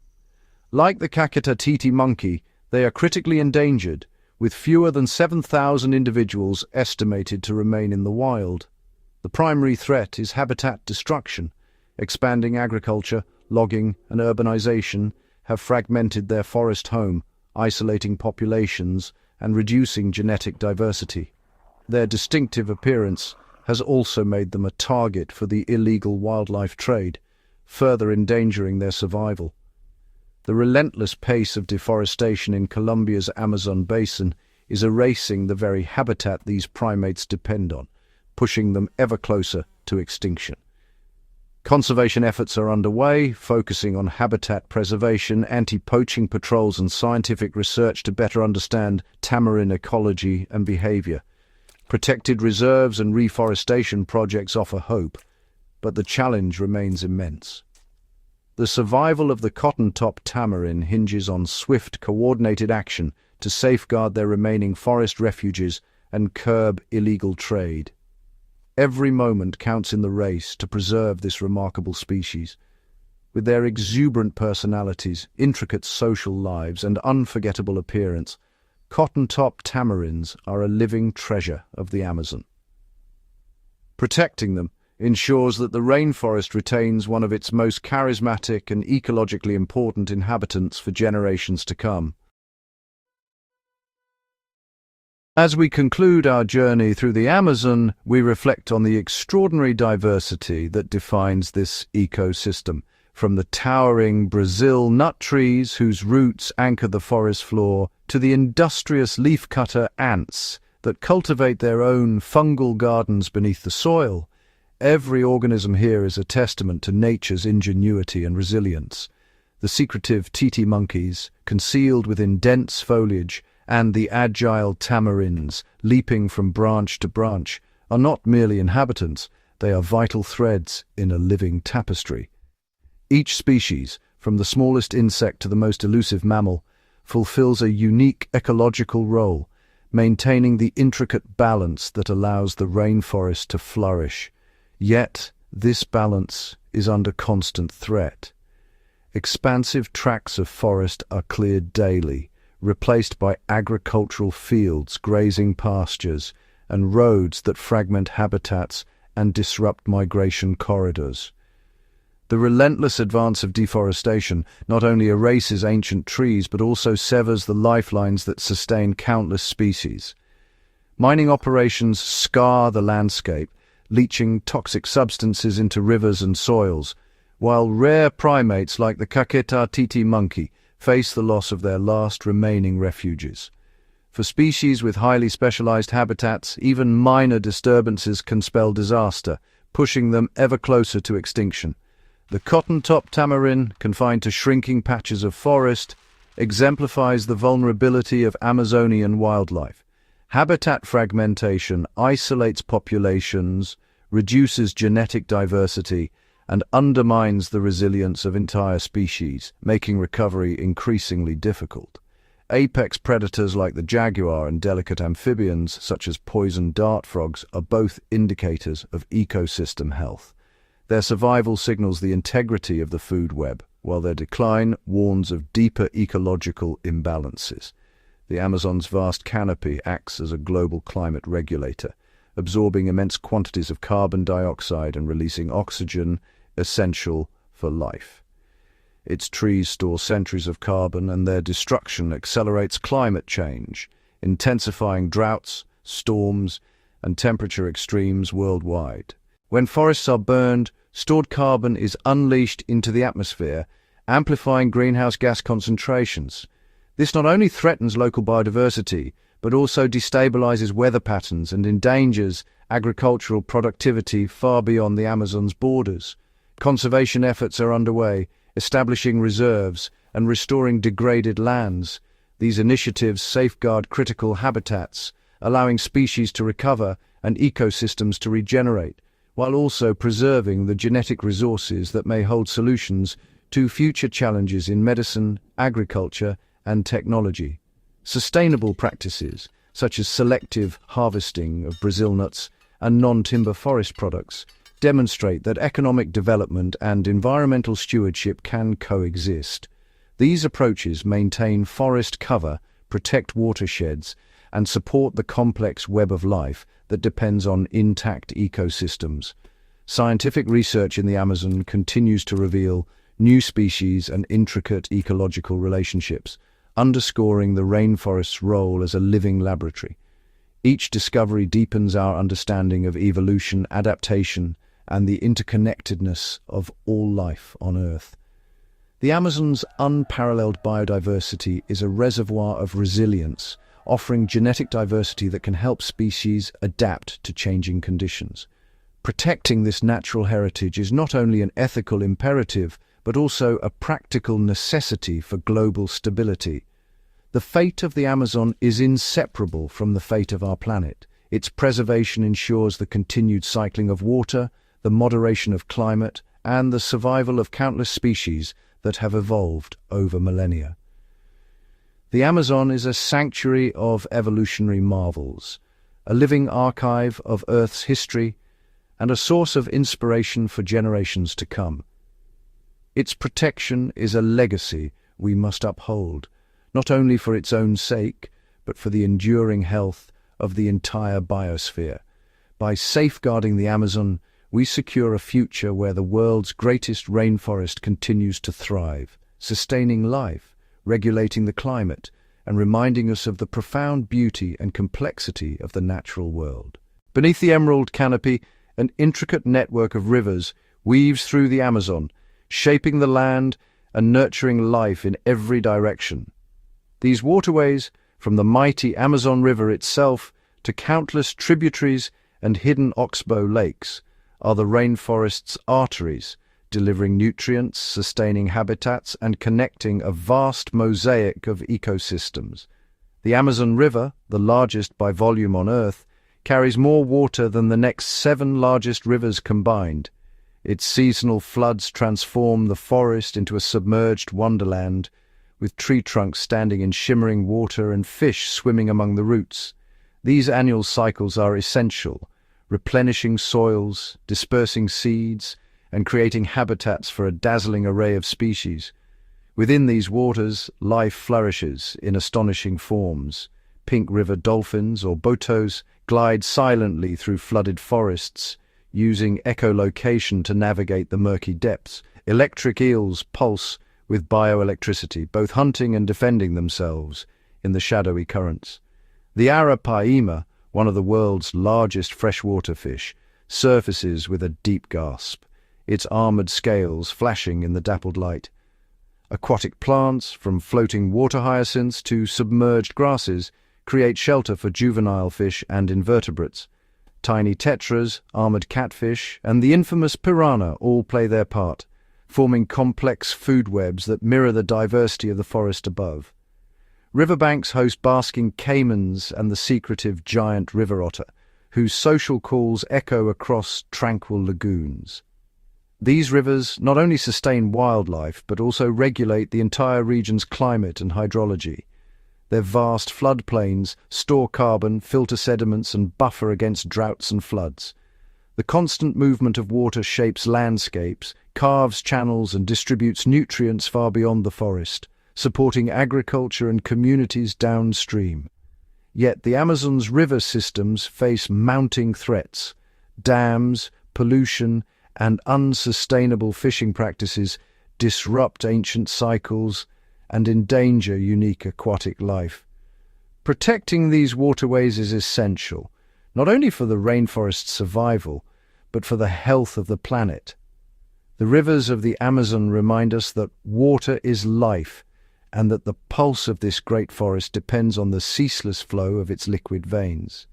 Like the Caquetá Titi monkey, they are critically endangered, with fewer than 7,000 individuals estimated to remain in the wild. The primary threat is habitat destruction. Expanding agriculture, logging, and urbanization have fragmented their forest home, isolating populations and reducing genetic diversity. Their distinctive appearance has also made them a target for the illegal wildlife trade, further endangering their survival. The relentless pace of deforestation in Colombia's Amazon basin is erasing the very habitat these primates depend on, pushing them ever closer to extinction. Conservation efforts are underway, focusing on habitat preservation, anti-poaching patrols, and scientific research to better understand tamarin ecology and behavior. Protected reserves and reforestation projects offer hope, but the challenge remains immense. The survival of the cotton-top tamarin hinges on swift, coordinated action to safeguard their remaining forest refuges and curb illegal trade. Every moment counts in the race to preserve this remarkable species. With their exuberant personalities, intricate social lives, and unforgettable appearance, cotton-top tamarins are a living treasure of the Amazon. Protecting them ensures that the rainforest retains one of its most charismatic and ecologically important inhabitants for generations to come. As we conclude our journey through the Amazon, we reflect on the extraordinary diversity that defines this ecosystem, from the towering Brazil nut trees whose roots anchor the forest floor to the industrious leafcutter ants that cultivate their own fungal gardens beneath the soil. Every organism here is a testament to nature's ingenuity and resilience. The secretive Titi monkeys, concealed within dense foliage, and the agile tamarins, leaping from branch to branch, are not merely inhabitants, they are vital threads in a living tapestry. Each species, from the smallest insect to the most elusive mammal, fulfills a unique ecological role, maintaining the intricate balance that allows the rainforest to flourish. Yet, this balance is under constant threat. Expansive tracts of forest are cleared daily, replaced by agricultural fields, grazing pastures, and roads that fragment habitats and disrupt migration corridors. The relentless advance of deforestation not only erases ancient trees but also severs the lifelines that sustain countless species. Mining operations scar the landscape, leaching toxic substances into rivers and soils, while rare primates like the Caquetá Titi monkey face the loss of their last remaining refuges. For species with highly specialized habitats, even minor disturbances can spell disaster, pushing them ever closer to extinction. The cotton-top tamarin, confined to shrinking patches of forest, exemplifies the vulnerability of Amazonian wildlife. Habitat fragmentation isolates populations, reduces genetic diversity, and undermines the resilience of entire species, making recovery increasingly difficult. Apex predators like the jaguar and delicate amphibians, such as poison dart frogs, are both indicators of ecosystem health. Their survival signals the integrity of the food web, while their decline warns of deeper ecological imbalances. The Amazon's vast canopy acts as a global climate regulator, absorbing immense quantities of carbon dioxide and releasing oxygen, essential for life. Its trees store centuries of carbon, and their destruction accelerates climate change, intensifying droughts, storms, and temperature extremes worldwide. When forests are burned, stored carbon is unleashed into the atmosphere, amplifying greenhouse gas concentrations. This not only threatens local biodiversity, but also destabilizes weather patterns and endangers agricultural productivity far beyond the Amazon's borders. Conservation efforts are underway, establishing reserves and restoring degraded lands. These initiatives safeguard critical habitats, allowing species to recover and ecosystems to regenerate, while also preserving the genetic resources that may hold solutions to future challenges in medicine, agriculture, and technology. Sustainable practices, such as selective harvesting of Brazil nuts and non-timber forest products, demonstrate that economic development and environmental stewardship can coexist. These approaches maintain forest cover, protect watersheds, and support the complex web of life that depends on intact ecosystems. Scientific research in the Amazon continues to reveal new species and intricate ecological relationships, underscoring the rainforest's role as a living laboratory. Each discovery deepens our understanding of evolution, adaptation, and the interconnectedness of all life on Earth. The Amazon's unparalleled biodiversity is a reservoir of resilience, offering genetic diversity that can help species adapt to changing conditions. Protecting this natural heritage is not only an ethical imperative, but also a practical necessity for global stability. The fate of the Amazon is inseparable from the fate of our planet. Its preservation ensures the continued cycling of water, the moderation of climate, and the survival of countless species that have evolved over millennia. The Amazon is a sanctuary of evolutionary marvels, a living archive of Earth's history, and a source of inspiration for generations to come. Its protection is a legacy we must uphold, not only for its own sake, but for the enduring health of the entire biosphere. By safeguarding the Amazon, we secure a future where the world's greatest rainforest continues to thrive, sustaining life, regulating the climate, and reminding us of the profound beauty and complexity of the natural world. Beneath the emerald canopy, an intricate network of rivers weaves through the Amazon, shaping the land and nurturing life in every direction. These waterways, from the mighty Amazon River itself to countless tributaries and hidden oxbow lakes, are the rainforest's arteries, delivering nutrients, sustaining habitats, and connecting a vast mosaic of ecosystems. The Amazon River, the largest by volume on Earth, carries more water than the next 7 largest rivers combined. Its seasonal floods transform the forest into a submerged wonderland, with tree trunks standing in shimmering water and fish swimming among the roots. These annual cycles are essential, replenishing soils, dispersing seeds, and creating habitats for a dazzling array of species. Within these waters, life flourishes in astonishing forms. Pink river dolphins or botos glide silently through flooded forests, using echolocation to navigate the murky depths. Electric eels pulse with bioelectricity, both hunting and defending themselves in the shadowy currents. The arapaima, one of the world's largest freshwater fish, surfaces with a deep gasp, its armored scales flashing in the dappled light. Aquatic plants, from floating water hyacinths to submerged grasses, create shelter for juvenile fish and invertebrates. Tiny tetras, armored catfish, and the infamous piranha all play their part, forming complex food webs that mirror the diversity of the forest above. Riverbanks host basking caimans and the secretive giant river otter, whose social calls echo across tranquil lagoons. These rivers not only sustain wildlife, but also regulate the entire region's climate and hydrology. Their vast floodplains store carbon, filter sediments, and buffer against droughts and floods. The constant movement of water shapes landscapes, carves channels, and distributes nutrients far beyond the forest, supporting agriculture and communities downstream. Yet the Amazon's river systems face mounting threats. Dams, pollution, and unsustainable fishing practices disrupt ancient cycles and endanger unique aquatic life. Protecting these waterways is essential, not only for the rainforest's survival, but for the health of the planet. The rivers of the Amazon remind us that water is life, and that the pulse of this great forest depends on the ceaseless flow of its liquid veins.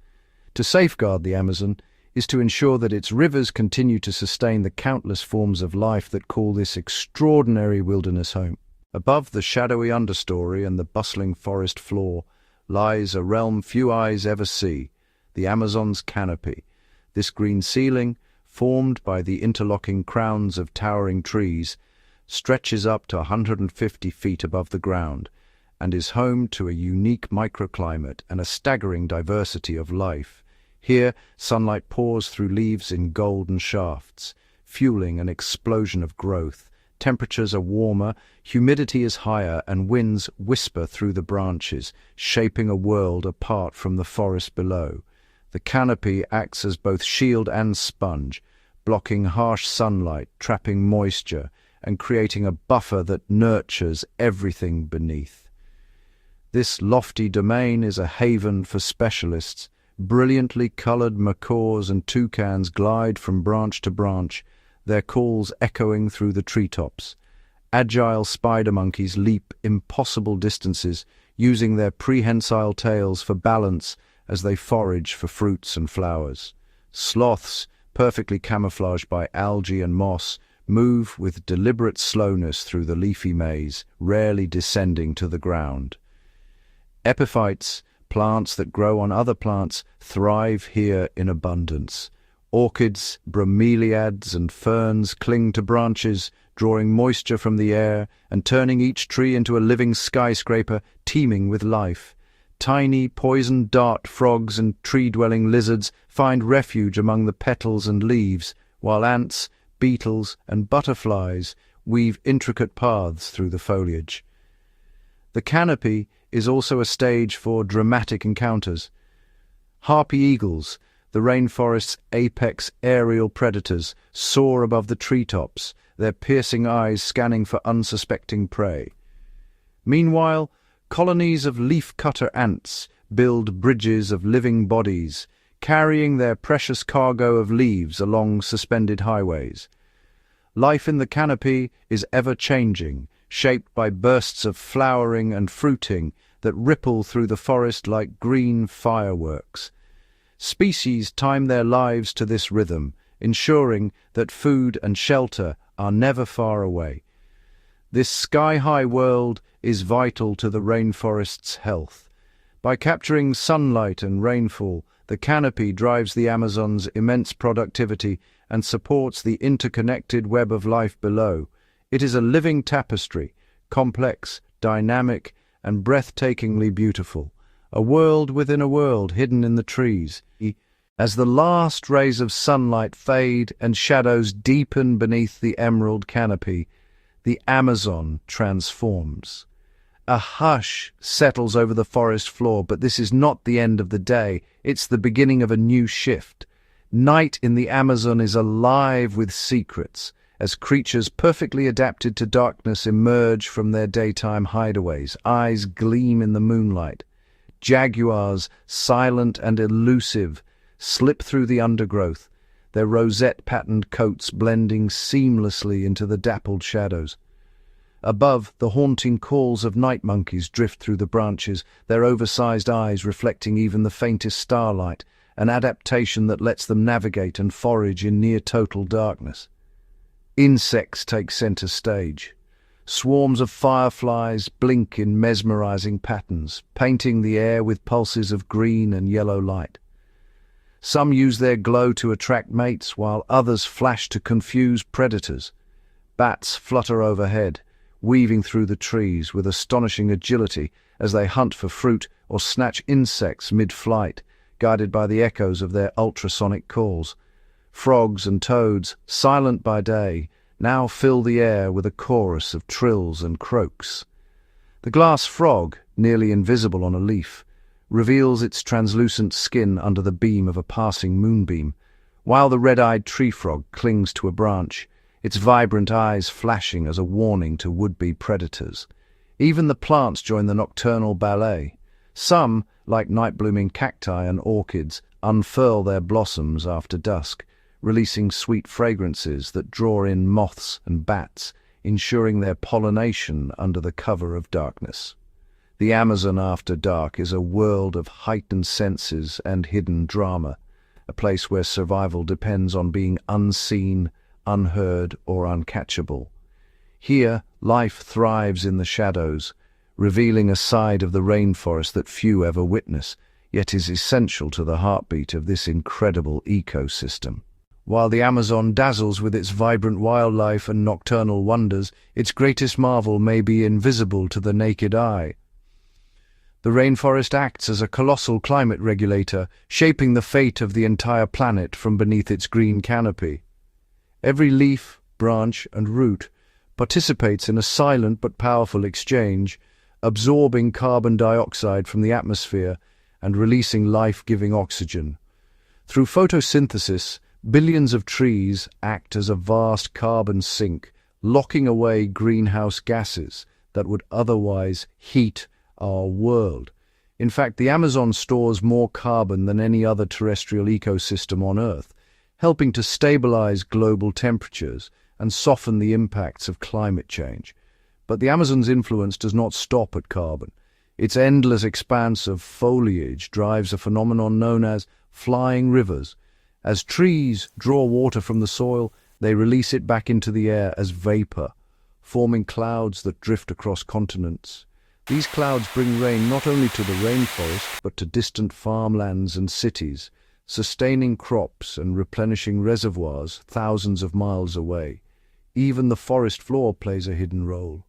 To safeguard the Amazon is to ensure that its rivers continue to sustain the countless forms of life that call this extraordinary wilderness home. Above the shadowy understory and the bustling forest floor lies a realm few eyes ever see, the Amazon's canopy. This green ceiling, formed by the interlocking crowns of towering trees, stretches up to 150 feet above the ground and is home to a unique microclimate and a staggering diversity of life. Here, sunlight pours through leaves in golden shafts, fueling an explosion of growth. Temperatures are warmer, humidity is higher, and winds whisper through the branches, shaping a world apart from the forest below. The canopy acts as both shield and sponge, blocking harsh sunlight, trapping moisture, and creating a buffer that nurtures everything beneath. This lofty domain is a haven for specialists. Brilliantly colored macaws and toucans glide from branch to branch, their calls echoing through the treetops. Agile spider monkeys leap impossible distances, using their prehensile tails for balance as they forage for fruits and flowers. Sloths, perfectly camouflaged by algae and moss, move with deliberate slowness through the leafy maze, rarely descending to the ground. Epiphytes, plants that grow on other plants, thrive here in abundance. Orchids, bromeliads, and ferns cling to branches, drawing moisture from the air and turning each tree into a living skyscraper teeming with life. Tiny poison dart frogs and tree-dwelling lizards find refuge among the petals and leaves, while ants, beetles, and butterflies weave intricate paths through the foliage. The canopy is also a stage for dramatic encounters. Harpy eagles, the rainforest's apex aerial predators, soar above the treetops, their piercing eyes scanning for unsuspecting prey. Meanwhile, colonies of leafcutter ants build bridges of living bodies, carrying their precious cargo of leaves along suspended highways. Life in the canopy is ever-changing, shaped by bursts of flowering and fruiting that ripple through the forest like green fireworks. Species time their lives to this rhythm, ensuring that food and shelter are never far away. This sky-high world is vital to the rainforest's health. By capturing sunlight and rainfall, the canopy drives the Amazon's immense productivity and supports the interconnected web of life below. It is a living tapestry, complex, dynamic, and breathtakingly beautiful, a world within a world hidden in the trees. As the last rays of sunlight fade and shadows deepen beneath the emerald canopy, the Amazon transforms. A hush settles over the forest floor, but this is not the end of the day. It's the beginning of a new shift. Night in the Amazon is alive with secrets, as creatures perfectly adapted to darkness emerge from their daytime hideaways. Eyes gleam in the moonlight. Jaguars, silent and elusive, slip through the undergrowth, their rosette-patterned coats blending seamlessly into the dappled shadows. Above, the haunting calls of night monkeys drift through the branches, their oversized eyes reflecting even the faintest starlight, an adaptation that lets them navigate and forage in near-total darkness. Insects take center stage. Swarms of fireflies blink in mesmerizing patterns, painting the air with pulses of green and yellow light. Some use their glow to attract mates, while others flash to confuse predators. Bats flutter overhead, weaving through the trees with astonishing agility as they hunt for fruit or snatch insects mid-flight, guided by the echoes of their ultrasonic calls. Frogs and toads, silent by day, now fill the air with a chorus of trills and croaks. The glass frog, nearly invisible on a leaf, reveals its translucent skin under the beam of a passing moonbeam, while the red-eyed tree frog clings to a branch, its vibrant eyes flashing as a warning to would-be predators. Even the plants join the nocturnal ballet. Some, like night-blooming cacti and orchids, unfurl their blossoms after dusk, releasing sweet fragrances that draw in moths and bats, ensuring their pollination under the cover of darkness. The Amazon after dark is a world of heightened senses and hidden drama, a place where survival depends on being unseen, unheard, or uncatchable. Here, life thrives in the shadows, revealing a side of the rainforest that few ever witness, yet is essential to the heartbeat of this incredible ecosystem. While the Amazon dazzles with its vibrant wildlife and nocturnal wonders, its greatest marvel may be invisible to the naked eye. The rainforest acts as a colossal climate regulator, shaping the fate of the entire planet from beneath its green canopy. Every leaf, branch, and root participates in a silent but powerful exchange, absorbing carbon dioxide from the atmosphere and releasing life-giving oxygen. Through photosynthesis, billions of trees act as a vast carbon sink, locking away greenhouse gases that would otherwise heat our world. In fact, the Amazon stores more carbon than any other terrestrial ecosystem on Earth, helping to stabilize global temperatures and soften the impacts of climate change. But the Amazon's influence does not stop at carbon. Its endless expanse of foliage drives a phenomenon known as flying rivers. As trees draw water from the soil, they release it back into the air as vapor, forming clouds that drift across continents. These clouds bring rain not only to the rainforest, but to distant farmlands and cities, sustaining crops and replenishing reservoirs thousands of miles away. Even the forest floor plays a hidden role.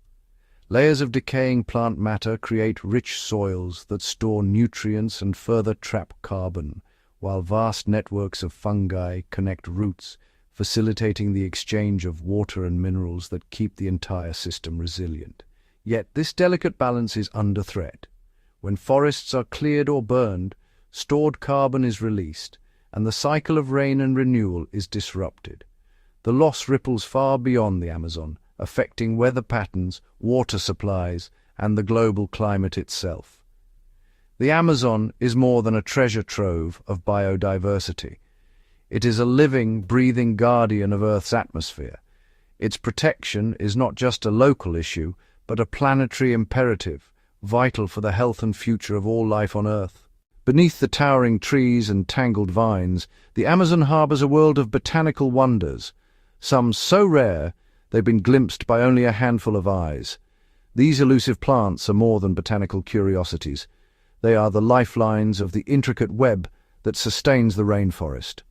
Layers of decaying plant matter create rich soils that store nutrients and further trap carbon, while vast networks of fungi connect roots, facilitating the exchange of water and minerals that keep the entire system resilient. Yet this delicate balance is under threat. When forests are cleared or burned, stored carbon is released, and the cycle of rain and renewal is disrupted. The loss ripples far beyond the Amazon, affecting weather patterns, water supplies, and the global climate itself. The Amazon is more than a treasure trove of biodiversity. It is a living, breathing guardian of Earth's atmosphere. Its protection is not just a local issue, but a planetary imperative, vital for the health and future of all life on Earth. Beneath the towering trees and tangled vines, the Amazon harbors a world of botanical wonders, some so rare they've been glimpsed by only a handful of eyes. These elusive plants are more than botanical curiosities. They are the lifelines of the intricate web that sustains the rainforest.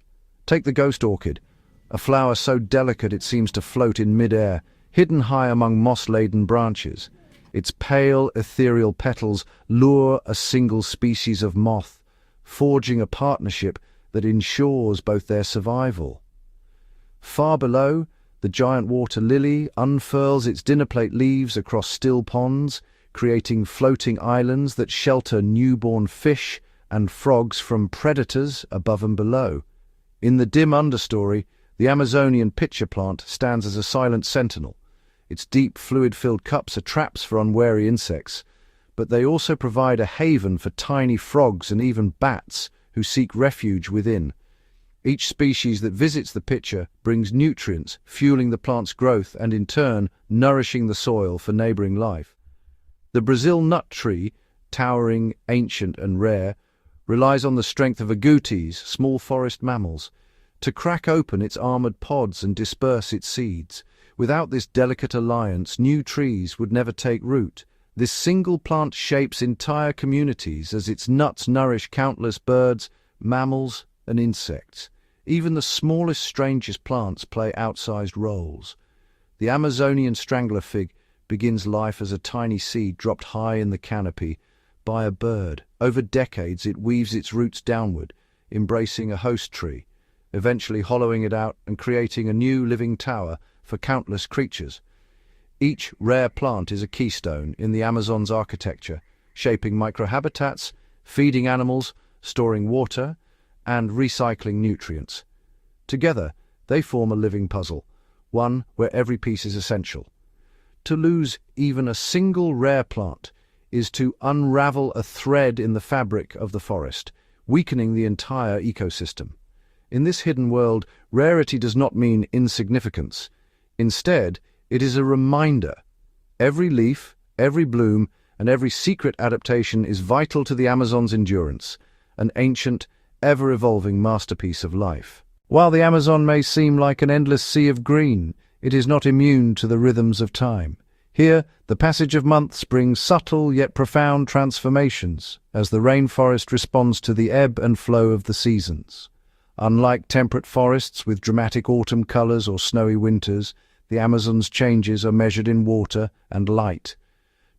Take the ghost orchid, a flower so delicate it seems to float in mid-air, hidden high among moss-laden branches. Its pale, ethereal petals lure a single species of moth, forging a partnership that ensures both their survival. Far below, the giant water lily unfurls its dinnerplate leaves across still ponds, creating floating islands that shelter newborn fish and frogs from predators above and below. In the dim understory, the Amazonian pitcher plant stands as a silent sentinel. Its deep, fluid-filled cups are traps for unwary insects, but they also provide a haven for tiny frogs and even bats who seek refuge within. Each species that visits the pitcher brings nutrients, fueling the plant's growth and, in turn, nourishing the soil for neighboring life. The Brazil nut tree, towering, ancient and rare, relies on the strength of agoutis, small forest mammals, to crack open its armored pods and disperse its seeds. Without this delicate alliance, new trees would never take root. This single plant shapes entire communities as its nuts nourish countless birds, mammals, and insects. Even the smallest, strangest plants play outsized roles. The Amazonian strangler fig begins life as a tiny seed dropped high in the canopy by a bird. Over decades, it weaves its roots downward, embracing a host tree, eventually hollowing it out and creating a new living tower for countless creatures. Each rare plant is a keystone in the Amazon's architecture, shaping microhabitats, feeding animals, storing water, and recycling nutrients. Together, they form a living puzzle, one where every piece is essential. To lose even a single rare plant is to unravel a thread in the fabric of the forest, weakening the entire ecosystem. In this hidden world, rarity does not mean insignificance. Instead, it is a reminder. Every leaf, every bloom, and every secret adaptation is vital to the Amazon's endurance, an ancient, ever-evolving masterpiece of life. While the Amazon may seem like an endless sea of green, it is not immune to the rhythms of time. Here, the passage of months brings subtle yet profound transformations as the rainforest responds to the ebb and flow of the seasons. Unlike temperate forests with dramatic autumn colors or snowy winters, the Amazon's changes are measured in water and light.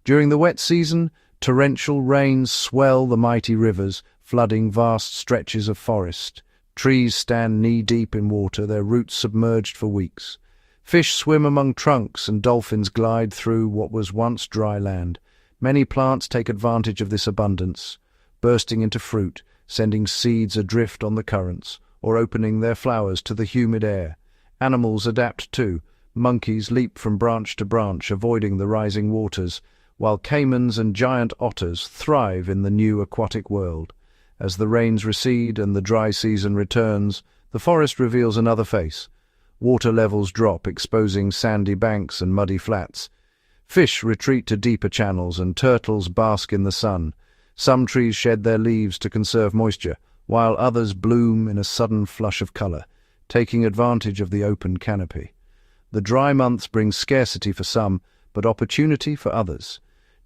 During the wet season, torrential rains swell the mighty rivers, flooding vast stretches of forest. Trees stand knee-deep in water, their roots submerged for weeks. Fish swim among trunks and dolphins glide through what was once dry land. Many plants take advantage of this abundance, bursting into fruit, sending seeds adrift on the currents, or opening their flowers to the humid air. Animals adapt too. Monkeys leap from branch to branch, avoiding the rising waters, while caimans and giant otters thrive in the new aquatic world. As the rains recede and the dry season returns, the forest reveals another face. Water levels drop, exposing sandy banks and muddy flats. Fish retreat to deeper channels and turtles bask in the sun. Some trees shed their leaves to conserve moisture, while others bloom in a sudden flush of color, taking advantage of the open canopy. The dry months bring scarcity for some, but opportunity for others.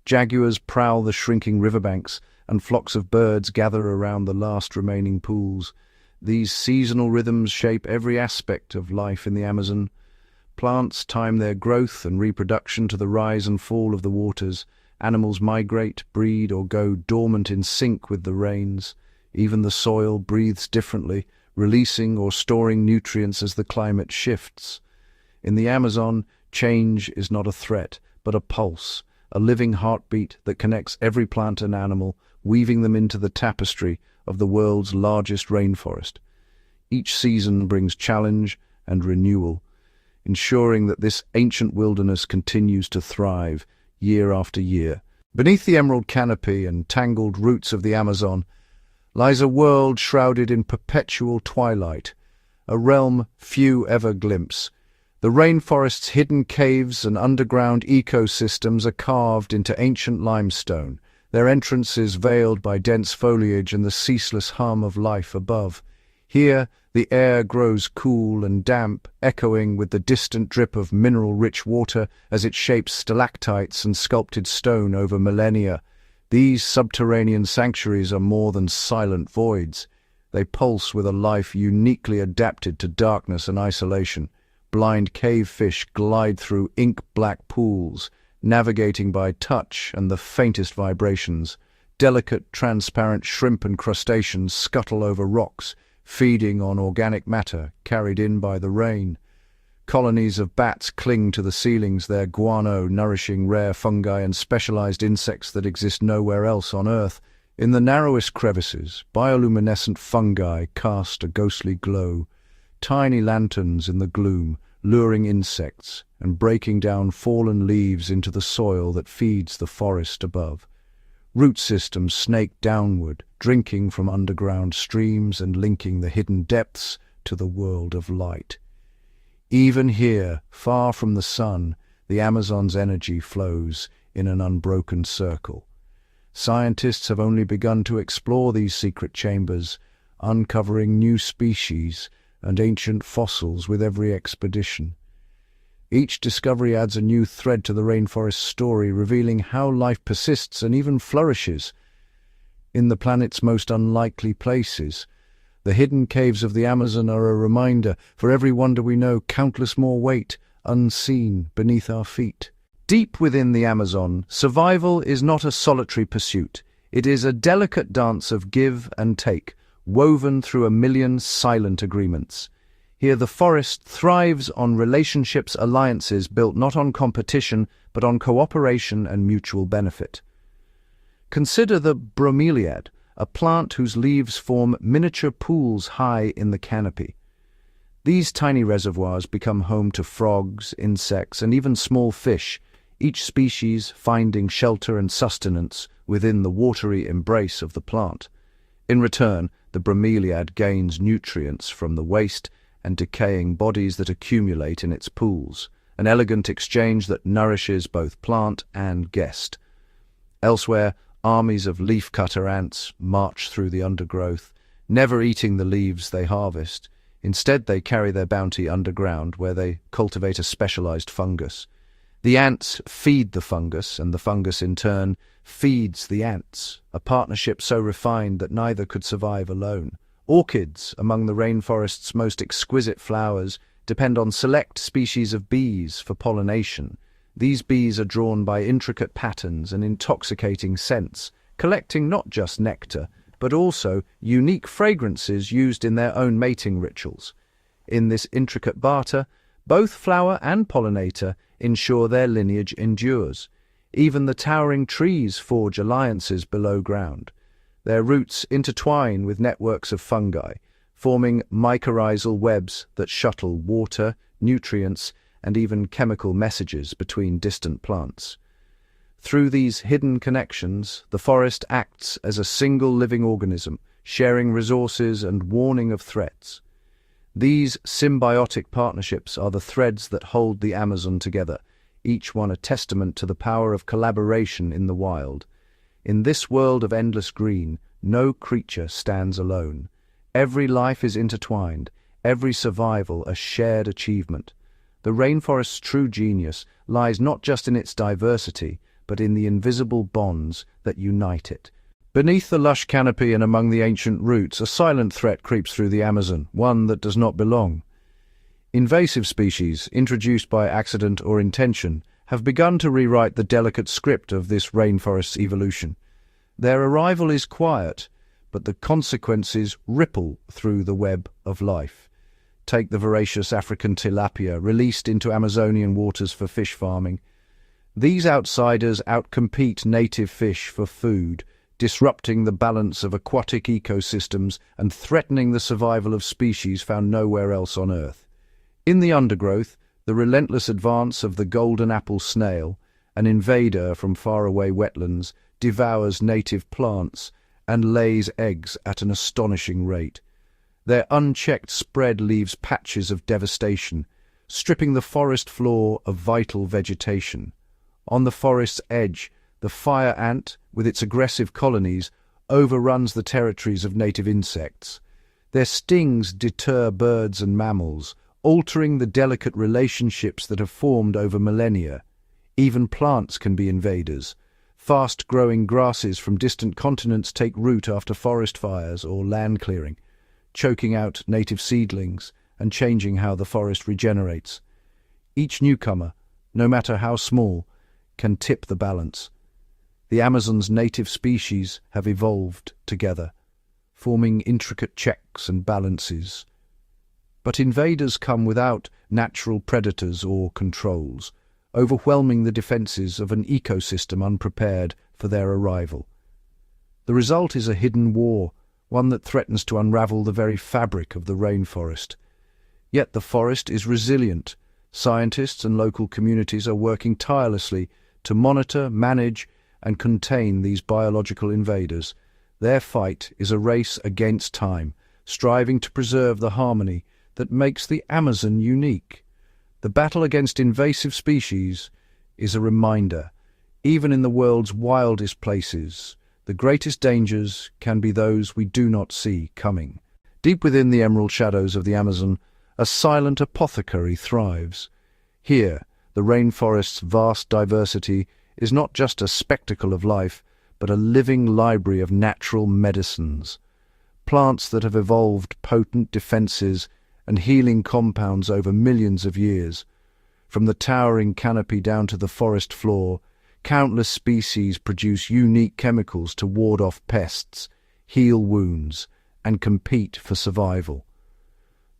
Jaguars prowl the shrinking riverbanks, and flocks of birds gather around the last remaining pools. These seasonal rhythms shape every aspect of life in the Amazon. Plants time their growth and reproduction to the rise and fall of the waters. Animals migrate, breed, or go dormant in sync with the rains. Even the soil breathes differently, releasing or storing nutrients as the climate shifts. In the Amazon, change is not a threat, but a pulse, a living heartbeat that connects every plant and animal, weaving them into the tapestry of the world's largest rainforest. Each season brings challenge and renewal, ensuring that this ancient wilderness continues to thrive year after year. Beneath the emerald canopy and tangled roots of the Amazon lies a world shrouded in perpetual twilight, a realm few ever glimpse. The rainforest's hidden caves and underground ecosystems are carved into ancient limestone, their entrances veiled by dense foliage and the ceaseless hum of life above. Here, the air grows cool and damp, echoing with the distant drip of mineral-rich water as it shapes stalactites and sculpted stone over millennia. These subterranean sanctuaries are more than silent voids. They pulse with a life uniquely adapted to darkness and isolation. Blind cave fish glide through ink-black pools, navigating by touch and the faintest vibrations. Delicate, transparent shrimp and crustaceans scuttle over rocks, feeding on organic matter carried in by the rain. Colonies of bats cling to the ceilings, their guano nourishing rare fungi and specialized insects that exist nowhere else on Earth. In the narrowest crevices, bioluminescent fungi cast a ghostly glow, tiny lanterns in the gloom, luring insects and breaking down fallen leaves into the soil that feeds the forest above. Root systems snake downward, drinking from underground streams and linking the hidden depths to the world of light. Even here, far from the sun, the Amazon's energy flows in an unbroken circle. Scientists have only begun to explore these secret chambers, uncovering new species and ancient fossils with every expedition. Each discovery adds a new thread to the rainforest's story, revealing how life persists and even flourishes in the planet's most unlikely places. The hidden caves of the Amazon are a reminder. For every wonder we know, countless more wait, unseen, beneath our feet. Deep within the Amazon, survival is not a solitary pursuit. It is a delicate dance of give and take, woven through a million silent agreements. Here the forest thrives on relationships, alliances built not on competition, but on cooperation and mutual benefit. Consider the bromeliad, a plant whose leaves form miniature pools high in the canopy. These tiny reservoirs become home to frogs, insects, and even small fish, each species finding shelter and sustenance within the watery embrace of the plant. In return, the bromeliad gains nutrients from the waste and decaying bodies that accumulate in its pools, an elegant exchange that nourishes both plant and guest. Elsewhere, armies of leafcutter ants march through the undergrowth, never eating the leaves they harvest. Instead, they carry their bounty underground, where they cultivate a specialized fungus. The ants feed the fungus, and the fungus in turn feeds the ants, a partnership so refined that neither could survive alone. Orchids, among the rainforest's most exquisite flowers, depend on select species of bees for pollination. These bees are drawn by intricate patterns and intoxicating scents, collecting not just nectar, but also unique fragrances used in their own mating rituals. In this intricate barter, both flower and pollinator ensure their lineage endures. Even the towering trees forge alliances below ground. Their roots intertwine with networks of fungi, forming mycorrhizal webs that shuttle water, nutrients, and even chemical messages between distant plants. Through these hidden connections, the forest acts as a single living organism, sharing resources and warning of threats. These symbiotic partnerships are the threads that hold the Amazon together, each one a testament to the power of collaboration in the wild. In this world of endless green, no creature stands alone. Every life is intertwined, every survival a shared achievement. The rainforest's true genius lies not just in its diversity, but in the invisible bonds that unite it. Beneath the lush canopy and among the ancient roots, a silent threat creeps through the Amazon, one that does not belong. Invasive species, introduced by accident or intention, have begun to rewrite the delicate script of this rainforest's evolution. Their arrival is quiet, but the consequences ripple through the web of life. Take the voracious African tilapia, released into Amazonian waters for fish farming. These outsiders outcompete native fish for food, disrupting the balance of aquatic ecosystems and threatening the survival of species found nowhere else on Earth. In the undergrowth, the relentless advance of the golden apple snail, an invader from faraway wetlands, devours native plants and lays eggs at an astonishing rate. Their unchecked spread leaves patches of devastation, stripping the forest floor of vital vegetation. On the forest's edge, the fire ant, with its aggressive colonies, overruns the territories of native insects. Their stings deter birds and mammals, altering the delicate relationships that have formed over millennia. Even plants can be invaders. Fast-growing grasses from distant continents take root after forest fires or land clearing, choking out native seedlings and changing how the forest regenerates. Each newcomer, no matter how small, can tip the balance. The Amazon's native species have evolved together, forming intricate checks and balances. But invaders come without natural predators or controls, overwhelming the defenses of an ecosystem unprepared for their arrival. The result is a hidden war, one that threatens to unravel the very fabric of the rainforest. Yet the forest is resilient. Scientists and local communities are working tirelessly to monitor, manage, and contain these biological invaders. Their fight is a race against time, striving to preserve the harmony that makes the Amazon unique. The battle against invasive species is a reminder, even in the world's wildest places, the greatest dangers can be those we do not see coming. Deep within the emerald shadows of the Amazon, a silent apothecary thrives. Here, the rainforest's vast diversity is not just a spectacle of life, but a living library of natural medicines. Plants that have evolved potent defenses and healing compounds over millions of years. From the towering canopy down to the forest floor, countless species produce unique chemicals to ward off pests, heal wounds, and compete for survival.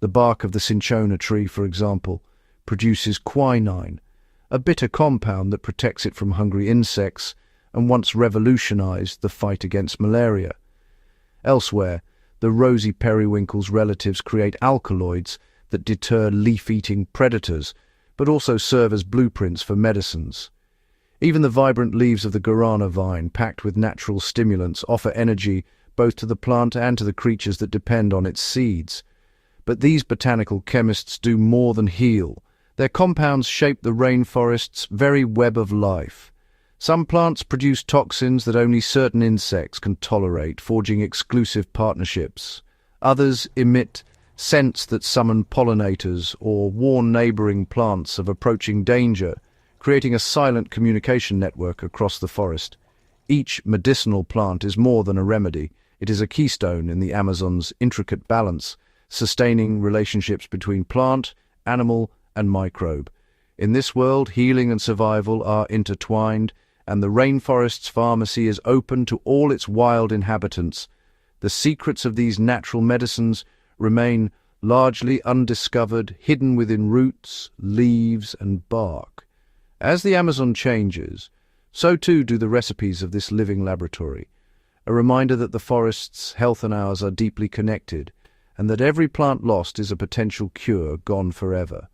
The bark of the cinchona tree, for example, produces quinine, a bitter compound that protects it from hungry insects and once revolutionized the fight against malaria. Elsewhere, the rosy periwinkle's relatives create alkaloids that deter leaf-eating predators, but also serve as blueprints for medicines. Even the vibrant leaves of the guarana vine, packed with natural stimulants, offer energy both to the plant and to the creatures that depend on its seeds. But these botanical chemists do more than heal. Their compounds shape the rainforest's very web of life. Some plants produce toxins that only certain insects can tolerate, forging exclusive partnerships. Others emit scents that summon pollinators or warn neighboring plants of approaching danger, creating a silent communication network across the forest. Each medicinal plant is more than a remedy. It is a keystone in the Amazon's intricate balance, sustaining relationships between plant, animal, and microbe. In this world, healing and survival are intertwined, and the rainforest's pharmacy is open to all its wild inhabitants. The secrets of these natural medicines remain largely undiscovered, hidden within roots, leaves, and bark. As the Amazon changes, so too do the recipes of this living laboratory, a reminder that the forest's health and ours are deeply connected, and that every plant lost is a potential cure gone forever.